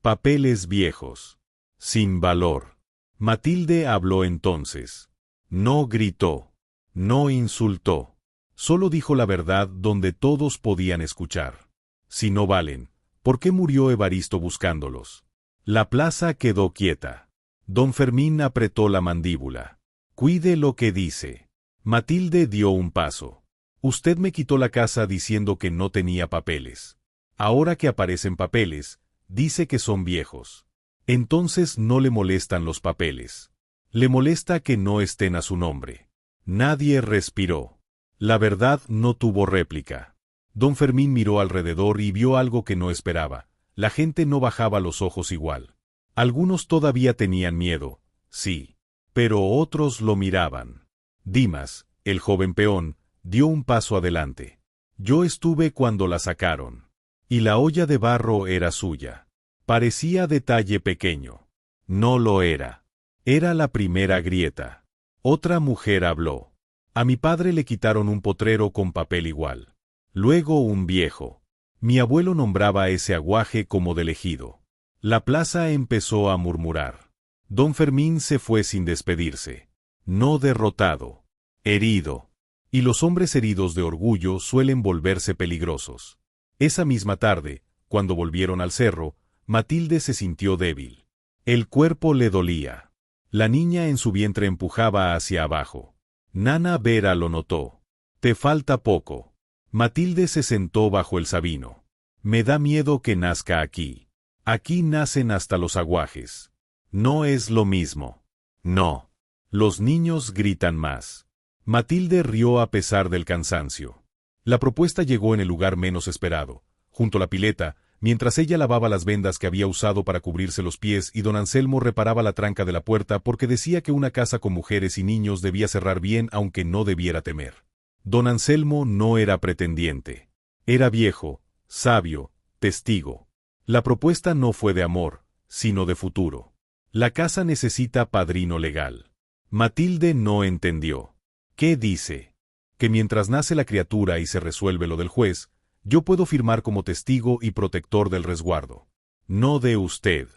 Papeles viejos. Sin valor. Matilde habló entonces. No gritó. No insultó. Solo dijo la verdad donde todos podían escuchar. Si no valen, ¿por qué murió Evaristo buscándolos? La plaza quedó quieta. Don Fermín apretó la mandíbula. Cuide lo que dice. Matilde dio un paso. Usted me quitó la casa diciendo que no tenía papeles. Ahora que aparecen papeles, dice que son viejos. Entonces no le molestan los papeles. Le molesta que no estén a su nombre. Nadie respiró. La verdad no tuvo réplica. Don Fermín miró alrededor y vio algo que no esperaba. La gente no bajaba los ojos igual. Algunos todavía tenían miedo, sí, pero otros lo miraban. Dimas, el joven peón, dio un paso adelante. Yo estuve cuando la sacaron. Y la olla de barro era suya. Parecía detalle pequeño. No lo era. Era la primera grieta. Otra mujer habló. A mi padre le quitaron un potrero con papel igual. Luego un viejo. Mi abuelo nombraba ese aguaje como del ejido. La plaza empezó a murmurar. Don Fermín se fue sin despedirse. No derrotado. Herido. Y los hombres heridos de orgullo suelen volverse peligrosos. Esa misma tarde, cuando volvieron al cerro, Matilde se sintió débil. El cuerpo le dolía. La niña en su vientre empujaba hacia abajo. Nana Vera lo notó. Te falta poco. Matilde se sentó bajo el sabino. Me da miedo que nazca aquí. Aquí nacen hasta los aguajes. No es lo mismo. No. Los niños gritan más. Matilde rió a pesar del cansancio. La propuesta llegó en el lugar menos esperado, junto a la pileta, mientras ella lavaba las vendas que había usado para cubrirse los pies y don Anselmo reparaba la tranca de la puerta porque decía que una casa con mujeres y niños debía cerrar bien aunque no debiera temer. Don Anselmo no era pretendiente. Era viejo, sabio, testigo. La propuesta no fue de amor, sino de futuro. La casa necesita padrino legal. Matilde no entendió. ¿Qué dice? Que mientras nace la criatura y se resuelve lo del juez, yo puedo firmar como testigo y protector del resguardo. No de usted.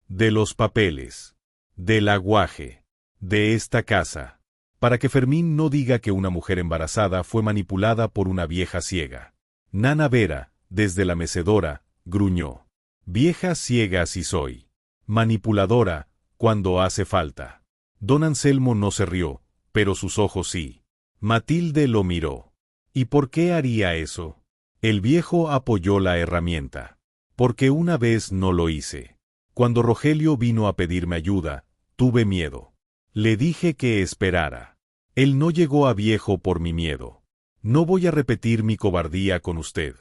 De los papeles. Del aguaje. De esta casa. Para que Fermín no diga que una mujer embarazada fue manipulada por una vieja ciega. Nana Vera, desde la mecedora, gruñó. Vieja ciega sí soy. Manipuladora, cuando hace falta. Don Anselmo no se rió, pero sus ojos sí. Matilde lo miró. ¿Y por qué haría eso? El viejo apoyó la herramienta. Porque una vez no lo hice. Cuando Rogelio vino a pedirme ayuda, tuve miedo. Le dije que esperara. Él no llegó a viejo por mi miedo. No voy a repetir mi cobardía con usted.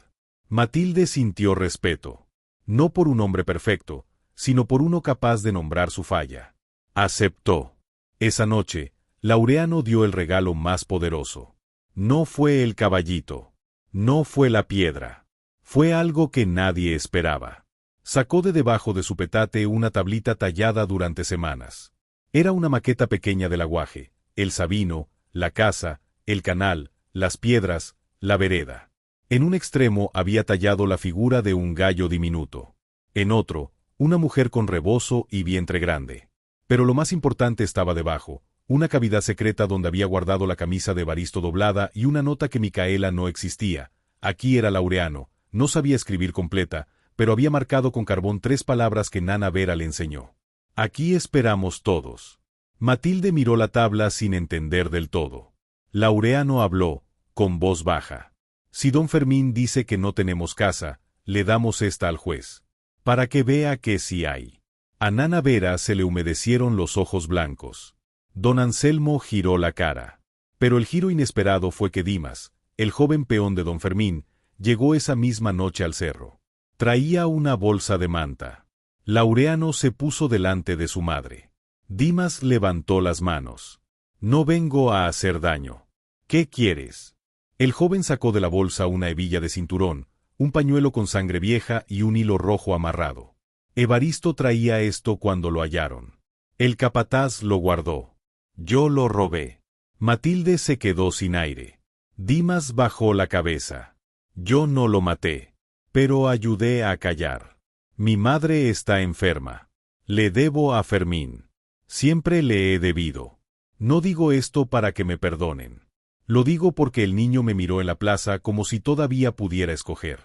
Matilde sintió respeto. No por un hombre perfecto, sino por uno capaz de nombrar su falla. Aceptó. Esa noche, Laureano dio el regalo más poderoso. No fue el caballito. No fue la piedra. Fue algo que nadie esperaba. Sacó de debajo de su petate una tablita tallada durante semanas. Era una maqueta pequeña del aguaje, el Sabino, la casa, el canal, las piedras, la vereda. En un extremo había tallado la figura de un gallo diminuto. En otro, una mujer con rebozo y vientre grande. Pero lo más importante estaba debajo, una cavidad secreta donde había guardado la camisa de Evaristo doblada y una nota que Micaela no existía. Aquí era Laureano, no sabía escribir completa, pero había marcado con carbón 3 palabras que Nana Vera le enseñó. Aquí esperamos todos. Matilde miró la tabla sin entender del todo. Laureano habló, con voz baja. Si don Fermín dice que no tenemos casa, le damos esta al juez. Para que vea que sí hay. A Nana Vera se le humedecieron los ojos blancos. Don Anselmo giró la cara. Pero el giro inesperado fue que Dimas, el joven peón de don Fermín, llegó esa misma noche al cerro. Traía una bolsa de manta. Laureano se puso delante de su madre. Dimas levantó las manos. No vengo a hacer daño. ¿Qué quieres? El joven sacó de la bolsa una hebilla de cinturón, un pañuelo con sangre vieja y un hilo rojo amarrado. Evaristo traía esto cuando lo hallaron. El capataz lo guardó. Yo lo robé. Matilde se quedó sin aire. Dimas bajó la cabeza. Yo no lo maté, pero ayudé a callar. Mi madre está enferma. Le debo a Fermín. Siempre le he debido. No digo esto para que me perdonen. Lo digo porque el niño me miró en la plaza como si todavía pudiera escoger.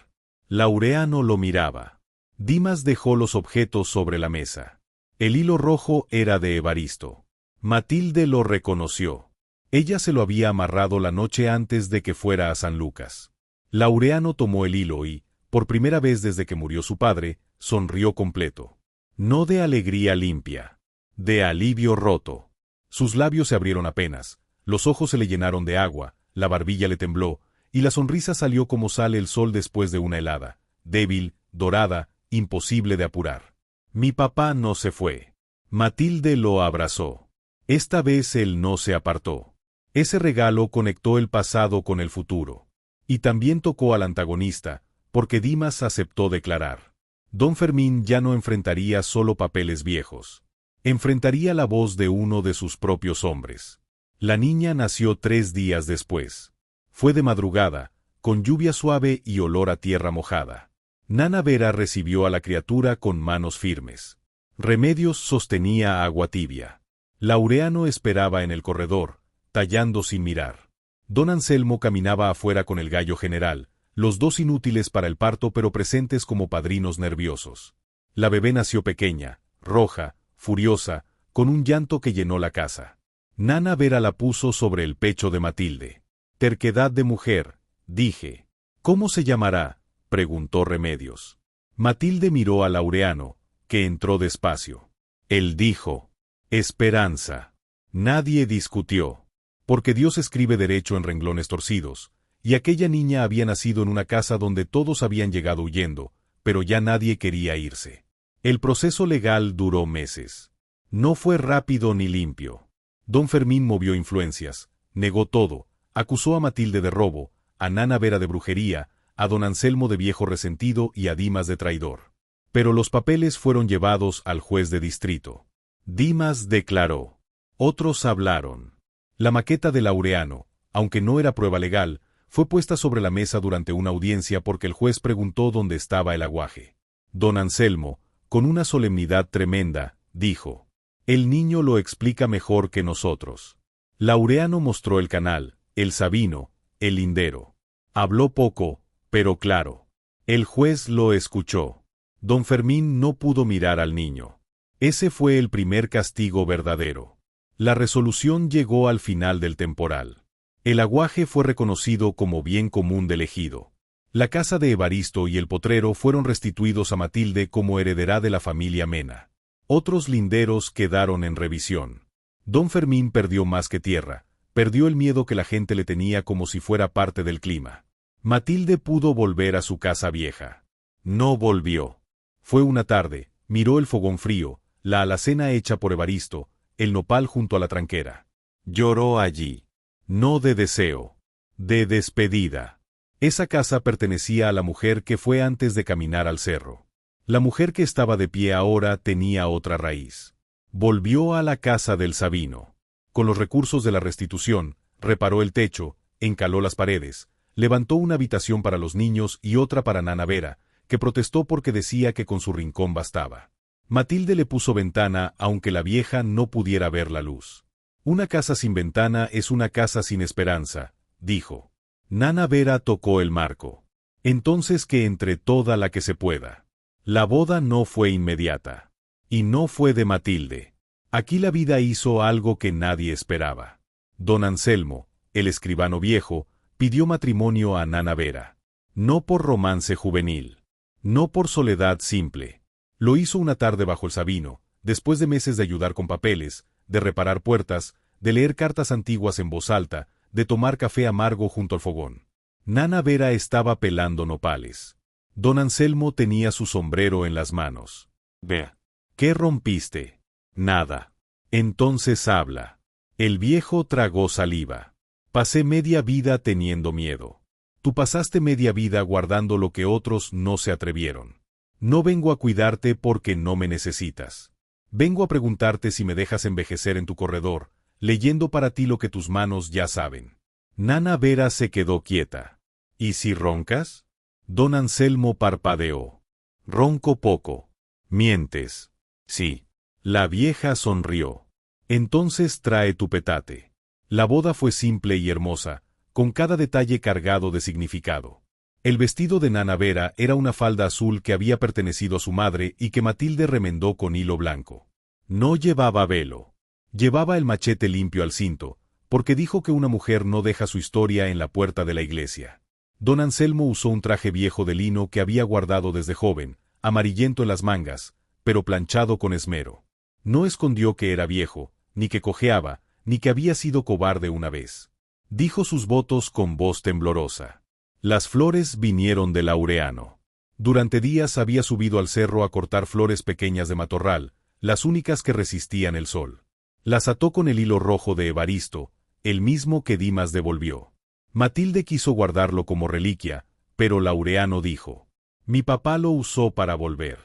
Laureano lo miraba. Dimas dejó los objetos sobre la mesa. El hilo rojo era de Evaristo. Matilde lo reconoció. Ella se lo había amarrado la noche antes de que fuera a San Lucas. Laureano tomó el hilo y, por primera vez desde que murió su padre, sonrió completo. No de alegría limpia. De alivio roto. Sus labios se abrieron apenas, los ojos se le llenaron de agua, la barbilla le tembló, y la sonrisa salió como sale el sol después de una helada, débil, dorada, imposible de apurar. Mi papá no se fue. Matilde lo abrazó. Esta vez él no se apartó. Ese regalo conectó el pasado con el futuro. Y también tocó al antagonista, porque Dimas aceptó declarar. Don Fermín ya no enfrentaría solo papeles viejos. Enfrentaría la voz de uno de sus propios hombres. La niña nació 3 días después. Fue de madrugada, con lluvia suave y olor a tierra mojada. Nana Vera recibió a la criatura con manos firmes. Remedios sostenía agua tibia. Laureano esperaba en el corredor, tallando sin mirar. Don Anselmo caminaba afuera con el gallo general, los dos inútiles para el parto pero presentes como padrinos nerviosos. La bebé nació pequeña, roja, furiosa, con un llanto que llenó la casa. Nana Vera la puso sobre el pecho de Matilde. Terquedad de mujer, dije. ¿Cómo se llamará?, preguntó Remedios. Matilde miró a Laureano, que entró despacio. Él dijo: esperanza. Nadie discutió. Porque Dios escribe derecho en renglones torcidos, y aquella niña había nacido en una casa donde todos habían llegado huyendo, pero ya nadie quería irse. El proceso legal duró meses. No fue rápido ni limpio. Don Fermín movió influencias, negó todo, acusó a Matilde de robo, a Nana Vera de brujería, a don Anselmo de viejo resentido y a Dimas de traidor. Pero los papeles fueron llevados al juez de distrito. Dimas declaró. Otros hablaron. La maqueta de Laureano, aunque no era prueba legal, fue puesta sobre la mesa durante una audiencia porque el juez preguntó dónde estaba el aguaje. Don Anselmo, con una solemnidad tremenda, dijo: el niño lo explica mejor que nosotros. Laureano mostró el canal, el Sabino, el lindero. Habló poco, pero claro. El juez lo escuchó. Don Fermín no pudo mirar al niño. Ese fue el primer castigo verdadero. La resolución llegó al final del temporal. El aguaje fue reconocido como bien común del ejido. La casa de Evaristo y el potrero fueron restituidos a Matilde como heredera de la familia Mena. Otros linderos quedaron en revisión. Don Fermín perdió más que tierra, perdió el miedo que la gente le tenía como si fuera parte del clima. Matilde pudo volver a su casa vieja. No volvió. Fue una tarde, miró el fogón frío, la alacena hecha por Evaristo, el nopal junto a la tranquera. Lloró allí. No de deseo, de despedida. Esa casa pertenecía a la mujer que fue antes de caminar al cerro. La mujer que estaba de pie ahora tenía otra raíz. Volvió a la casa del Sabino. Con los recursos de la restitución, reparó el techo, encaló las paredes, levantó una habitación para los niños y otra para Nana Vera, que protestó porque decía que con su rincón bastaba. Matilde le puso ventana aunque la vieja no pudiera ver la luz. Una casa sin ventana es una casa sin esperanza, dijo. Nana Vera tocó el marco. Entonces que entre toda la que se pueda. La boda no fue inmediata. Y no fue de Matilde. Aquí la vida hizo algo que nadie esperaba. Don Anselmo, el escribano viejo, pidió matrimonio a Nana Vera. No por romance juvenil. No por soledad simple. Lo hizo una tarde bajo el Sabino, después de meses de ayudar con papeles, de reparar puertas, de leer cartas antiguas en voz alta, de tomar café amargo junto al fogón. Nana Vera estaba pelando nopales. Don Anselmo tenía su sombrero en las manos. Vea. ¿Qué rompiste? Nada. Entonces habla. El viejo tragó saliva. Pasé media vida teniendo miedo. Tú pasaste media vida guardando lo que otros no se atrevieron. No vengo a cuidarte porque no me necesitas. Vengo a preguntarte si me dejas envejecer en tu corredor, leyendo para ti lo que tus manos ya saben. Nana Vera se quedó quieta. ¿Y si roncas? Don Anselmo parpadeó. Ronco poco. Mientes. Sí. La vieja sonrió. Entonces trae tu petate. La boda fue simple y hermosa, con cada detalle cargado de significado. El vestido de Nana Vera era una falda azul que había pertenecido a su madre y que Matilde remendó con hilo blanco. No llevaba velo. Llevaba el machete limpio al cinto, porque dijo que una mujer no deja su historia en la puerta de la iglesia. Don Anselmo usó un traje viejo de lino que había guardado desde joven, amarillento en las mangas, pero planchado con esmero. No escondió que era viejo, ni que cojeaba, ni que había sido cobarde una vez. Dijo sus votos con voz temblorosa. Las flores vinieron de Laureano. Durante días había subido al cerro a cortar flores pequeñas de matorral, las únicas que resistían el sol. Las ató con el hilo rojo de Evaristo, el mismo que Dimas devolvió. Matilde quiso guardarlo como reliquia, pero Laureano dijo: mi papá lo usó para volver.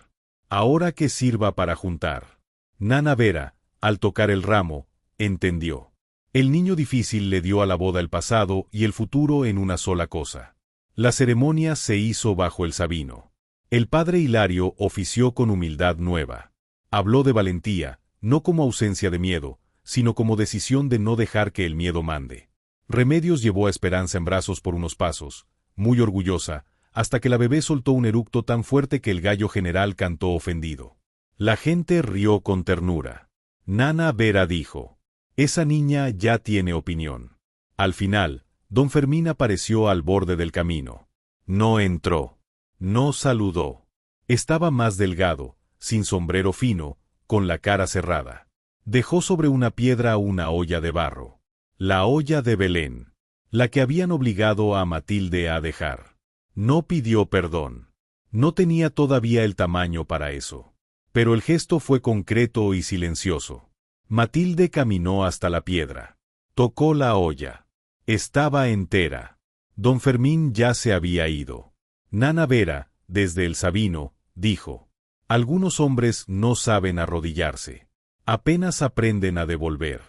Ahora que sirva para juntar. Nana Vera, al tocar el ramo, entendió. El niño difícil le dio a la boda el pasado y el futuro en una sola cosa. La ceremonia se hizo bajo el Sabino. El padre Hilario ofició con humildad nueva. Habló de valentía, no como ausencia de miedo, sino como decisión de no dejar que el miedo mande. Remedios llevó a Esperanza en brazos por unos pasos, muy orgullosa, hasta que la bebé soltó un eructo tan fuerte que el gallo general cantó ofendido. La gente rió con ternura. Nana Vera dijo: esa niña ya tiene opinión. Al final, don Fermín apareció al borde del camino. No entró. No saludó. Estaba más delgado, sin sombrero fino, con la cara cerrada. Dejó sobre una piedra una olla de barro. La olla de Belén. La que habían obligado a Matilde a dejar. No pidió perdón. No tenía todavía el tamaño para eso. Pero el gesto fue concreto y silencioso. Matilde caminó hasta la piedra. Tocó la olla. Estaba entera. Don Fermín ya se había ido. Nana Vera, desde el Sabino, dijo: algunos hombres no saben arrodillarse. Apenas aprenden a devolver.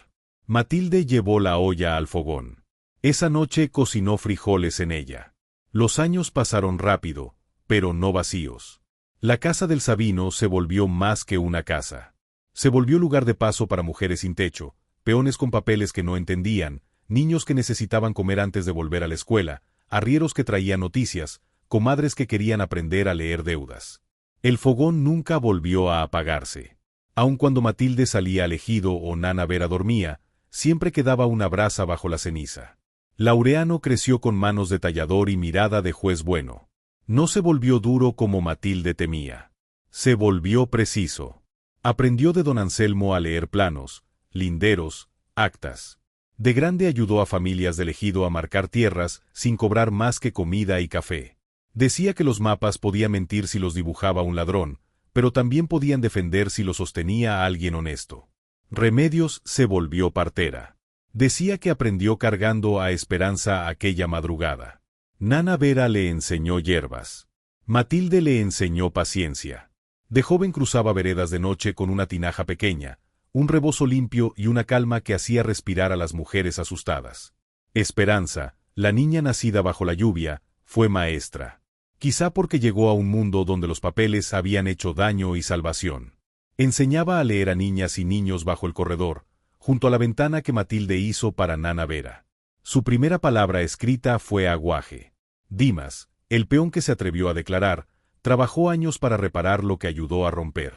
Matilde llevó la olla al fogón. Esa noche cocinó frijoles en ella. Los años pasaron rápido, pero no vacíos. La casa del Sabino se volvió más que una casa. Se volvió lugar de paso para mujeres sin techo, peones con papeles que no entendían, niños que necesitaban comer antes de volver a la escuela, arrieros que traían noticias, comadres que querían aprender a leer deudas. El fogón nunca volvió a apagarse. Aun cuando Matilde salía al ejido o Nana Vera dormía, siempre quedaba una brasa bajo la ceniza. Laureano creció con manos de tallador y mirada de juez bueno. No se volvió duro como Matilde temía. Se volvió preciso. Aprendió de don Anselmo a leer planos, linderos, actas. De grande ayudó a familias del ejido a marcar tierras sin cobrar más que comida y café. Decía que los mapas podían mentir si los dibujaba un ladrón, pero también podían defender si los sostenía alguien honesto. Remedios se volvió partera. Decía que aprendió cargando a Esperanza aquella madrugada. Nana Vera le enseñó hierbas. Matilde le enseñó paciencia. De joven cruzaba veredas de noche con una tinaja pequeña, un rebozo limpio y una calma que hacía respirar a las mujeres asustadas. Esperanza, la niña nacida bajo la lluvia, fue maestra. Quizá porque llegó a un mundo donde los papeles habían hecho daño y salvación. Enseñaba a leer a niñas y niños bajo el corredor, junto a la ventana que Matilde hizo para Nana Vera. Su primera palabra escrita fue aguaje. Dimas, el peón que se atrevió a declarar, trabajó años para reparar lo que ayudó a romper.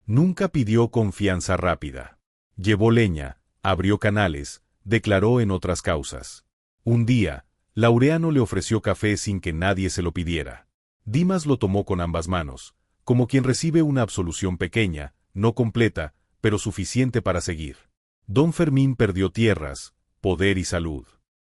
Nunca pidió confianza rápida. Llevó leña, abrió canales, declaró en otras causas. Un día, Laureano le ofreció café sin que nadie se lo pidiera. Dimas lo tomó con ambas manos, como quien recibe una absolución pequeña, no completa, pero suficiente para seguir. Don Fermín perdió tierras, poder y salud.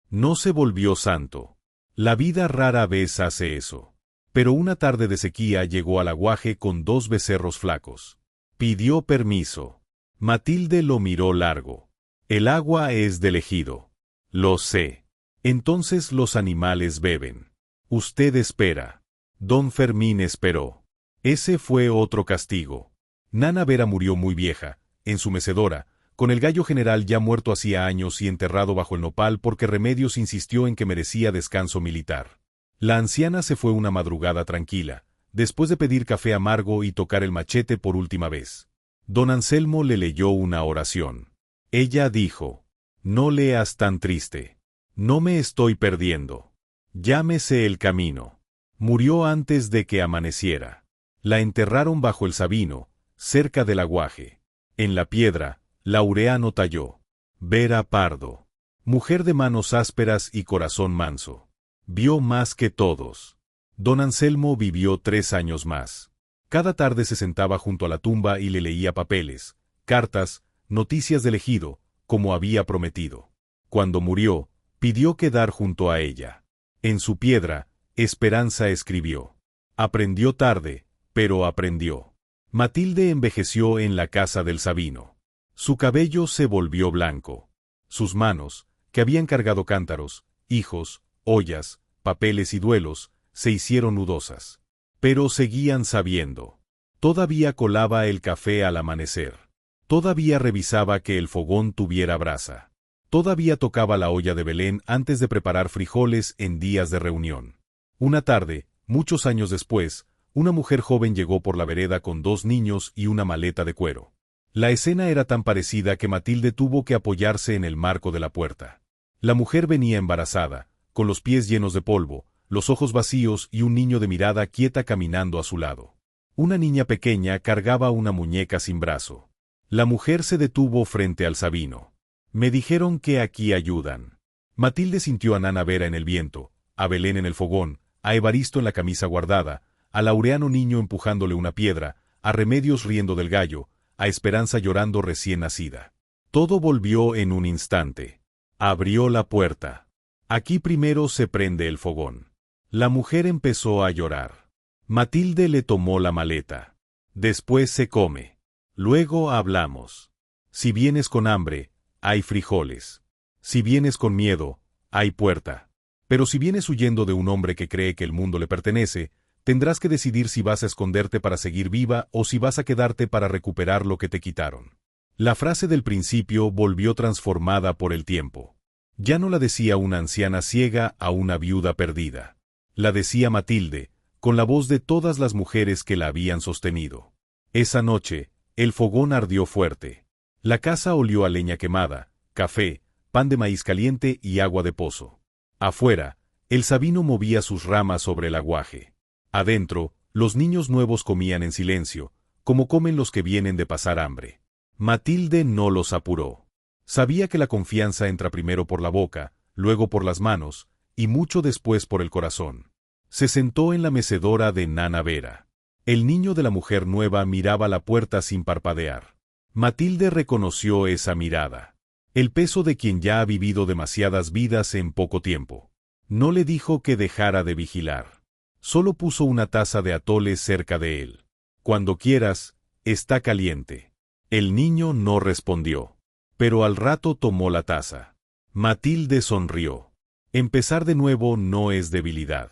No se volvió santo. La vida rara vez hace eso. Pero una tarde de sequía llegó al aguaje con 2 becerros flacos. Pidió permiso. Matilde lo miró largo. El agua es del ejido. Lo sé. Entonces los animales beben. Usted espera. Don Fermín esperó. Ese fue otro castigo. Nana Vera murió muy vieja, en su mecedora, con el gallo general ya muerto hacía años y enterrado bajo el nopal porque Remedios insistió en que merecía descanso militar. La anciana se fue una madrugada tranquila, después de pedir café amargo y tocar el machete por última vez. Don Anselmo le leyó una oración. Ella dijo: no leas tan triste. No me estoy perdiendo. Llámese el camino. Murió antes de que amaneciera. La enterraron bajo el Sabino, cerca del aguaje. En la piedra, Laureano talló: Vera Pardo. Mujer de manos ásperas y corazón manso. Vio más que todos. Don Anselmo vivió 3 años más. Cada tarde se sentaba junto a la tumba y le leía papeles, cartas, noticias del ejido, como había prometido. Cuando murió, pidió quedar junto a ella. En su piedra, Esperanza escribió: aprendió tarde, pero aprendió. Matilde envejeció en la casa del Sabino. Su cabello se volvió blanco. Sus manos, que habían cargado cántaros, hijos, ollas, papeles y duelos, se hicieron nudosas. Pero seguían sabiendo. Todavía colaba el café al amanecer. Todavía revisaba que el fogón tuviera brasa. Todavía tocaba la olla de Belén antes de preparar frijoles en días de reunión. Una tarde, muchos años después, una mujer joven llegó por la vereda con 2 niños y una maleta de cuero. La escena era tan parecida que Matilde tuvo que apoyarse en el marco de la puerta. La mujer venía embarazada, con los pies llenos de polvo, los ojos vacíos y un niño de mirada quieta caminando a su lado. Una niña pequeña cargaba una muñeca sin brazo. La mujer se detuvo frente al Sabino. Me dijeron que aquí ayudan. Matilde sintió a Nana Vera en el viento, a Belén en el fogón, a Evaristo en la camisa guardada, a Laureano niño empujándole una piedra, a Remedios riendo del gallo, a Esperanza llorando recién nacida. Todo volvió en un instante. Abrió la puerta. Aquí primero se prende el fogón. La mujer empezó a llorar. Matilde le tomó la maleta. Después se come. Luego hablamos. Si vienes con hambre, hay frijoles. Si vienes con miedo, hay puerta. Pero si vienes huyendo de un hombre que cree que el mundo le pertenece, tendrás que decidir si vas a esconderte para seguir viva o si vas a quedarte para recuperar lo que te quitaron. La frase del principio volvió transformada por el tiempo. Ya no la decía una anciana ciega a una viuda perdida. La decía Matilde, con la voz de todas las mujeres que la habían sostenido. Esa noche, el fogón ardió fuerte. La casa olió a leña quemada, café, pan de maíz caliente y agua de pozo. Afuera, el sabino movía sus ramas sobre el aguaje. Adentro, los niños nuevos comían en silencio, como comen los que vienen de pasar hambre. Matilde no los apuró. Sabía que la confianza entra primero por la boca, luego por las manos, y mucho después por el corazón. Se sentó en la mecedora de Nana Vera. El niño de la mujer nueva miraba la puerta sin parpadear. Matilde reconoció esa mirada. El peso de quien ya ha vivido demasiadas vidas en poco tiempo. No le dijo que dejara de vigilar. Solo puso una taza de atole cerca de él. Cuando quieras, está caliente. El niño no respondió. Pero al rato tomó la taza. Matilde sonrió. Empezar de nuevo no es debilidad.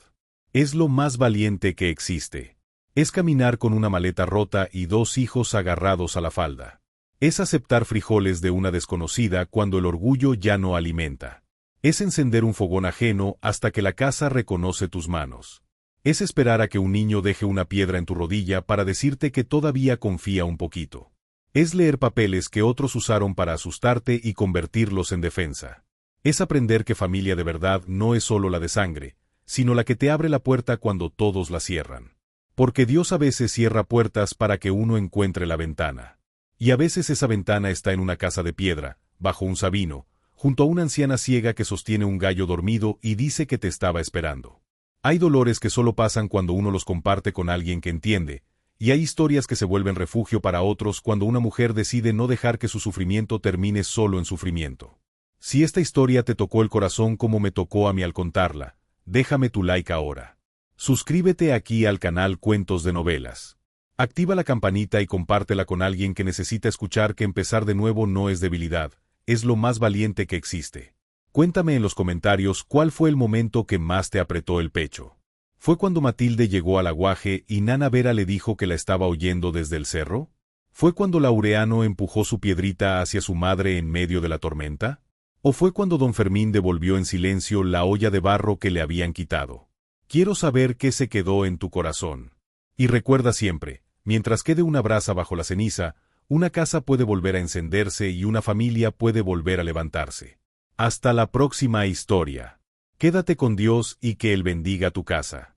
Es lo más valiente que existe. Es caminar con una maleta rota y 2 hijos agarrados a la falda. Es aceptar frijoles de una desconocida cuando el orgullo ya no alimenta. Es encender un fogón ajeno hasta que la casa reconoce tus manos. Es esperar a que un niño deje una piedra en tu rodilla para decirte que todavía confía un poquito. Es leer papeles que otros usaron para asustarte y convertirlos en defensa. Es aprender que familia de verdad no es solo la de sangre, sino la que te abre la puerta cuando todos la cierran. Porque Dios a veces cierra puertas para que uno encuentre la ventana. Y a veces esa ventana está en una casa de piedra, bajo un sabino, junto a una anciana ciega que sostiene un gallo dormido y dice que te estaba esperando. Hay dolores que solo pasan cuando uno los comparte con alguien que entiende, y hay historias que se vuelven refugio para otros cuando una mujer decide no dejar que su sufrimiento termine solo en sufrimiento. Si esta historia te tocó el corazón como me tocó a mí al contarla, déjame tu like ahora. Suscríbete aquí al canal Cuentos de Novelas. Activa la campanita y compártela con alguien que necesita escuchar que empezar de nuevo no es debilidad, es lo más valiente que existe. Cuéntame en los comentarios cuál fue el momento que más te apretó el pecho. ¿Fue cuando Matilde llegó al aguaje y Nana Vera le dijo que la estaba oyendo desde el cerro? ¿Fue cuando Laureano empujó su piedrita hacia su madre en medio de la tormenta? ¿O fue cuando don Fermín devolvió en silencio la olla de barro que le habían quitado? Quiero saber qué se quedó en tu corazón. Y recuerda siempre, mientras quede una brasa bajo la ceniza, una casa puede volver a encenderse y una familia puede volver a levantarse. Hasta la próxima historia. Quédate con Dios y que Él bendiga tu casa.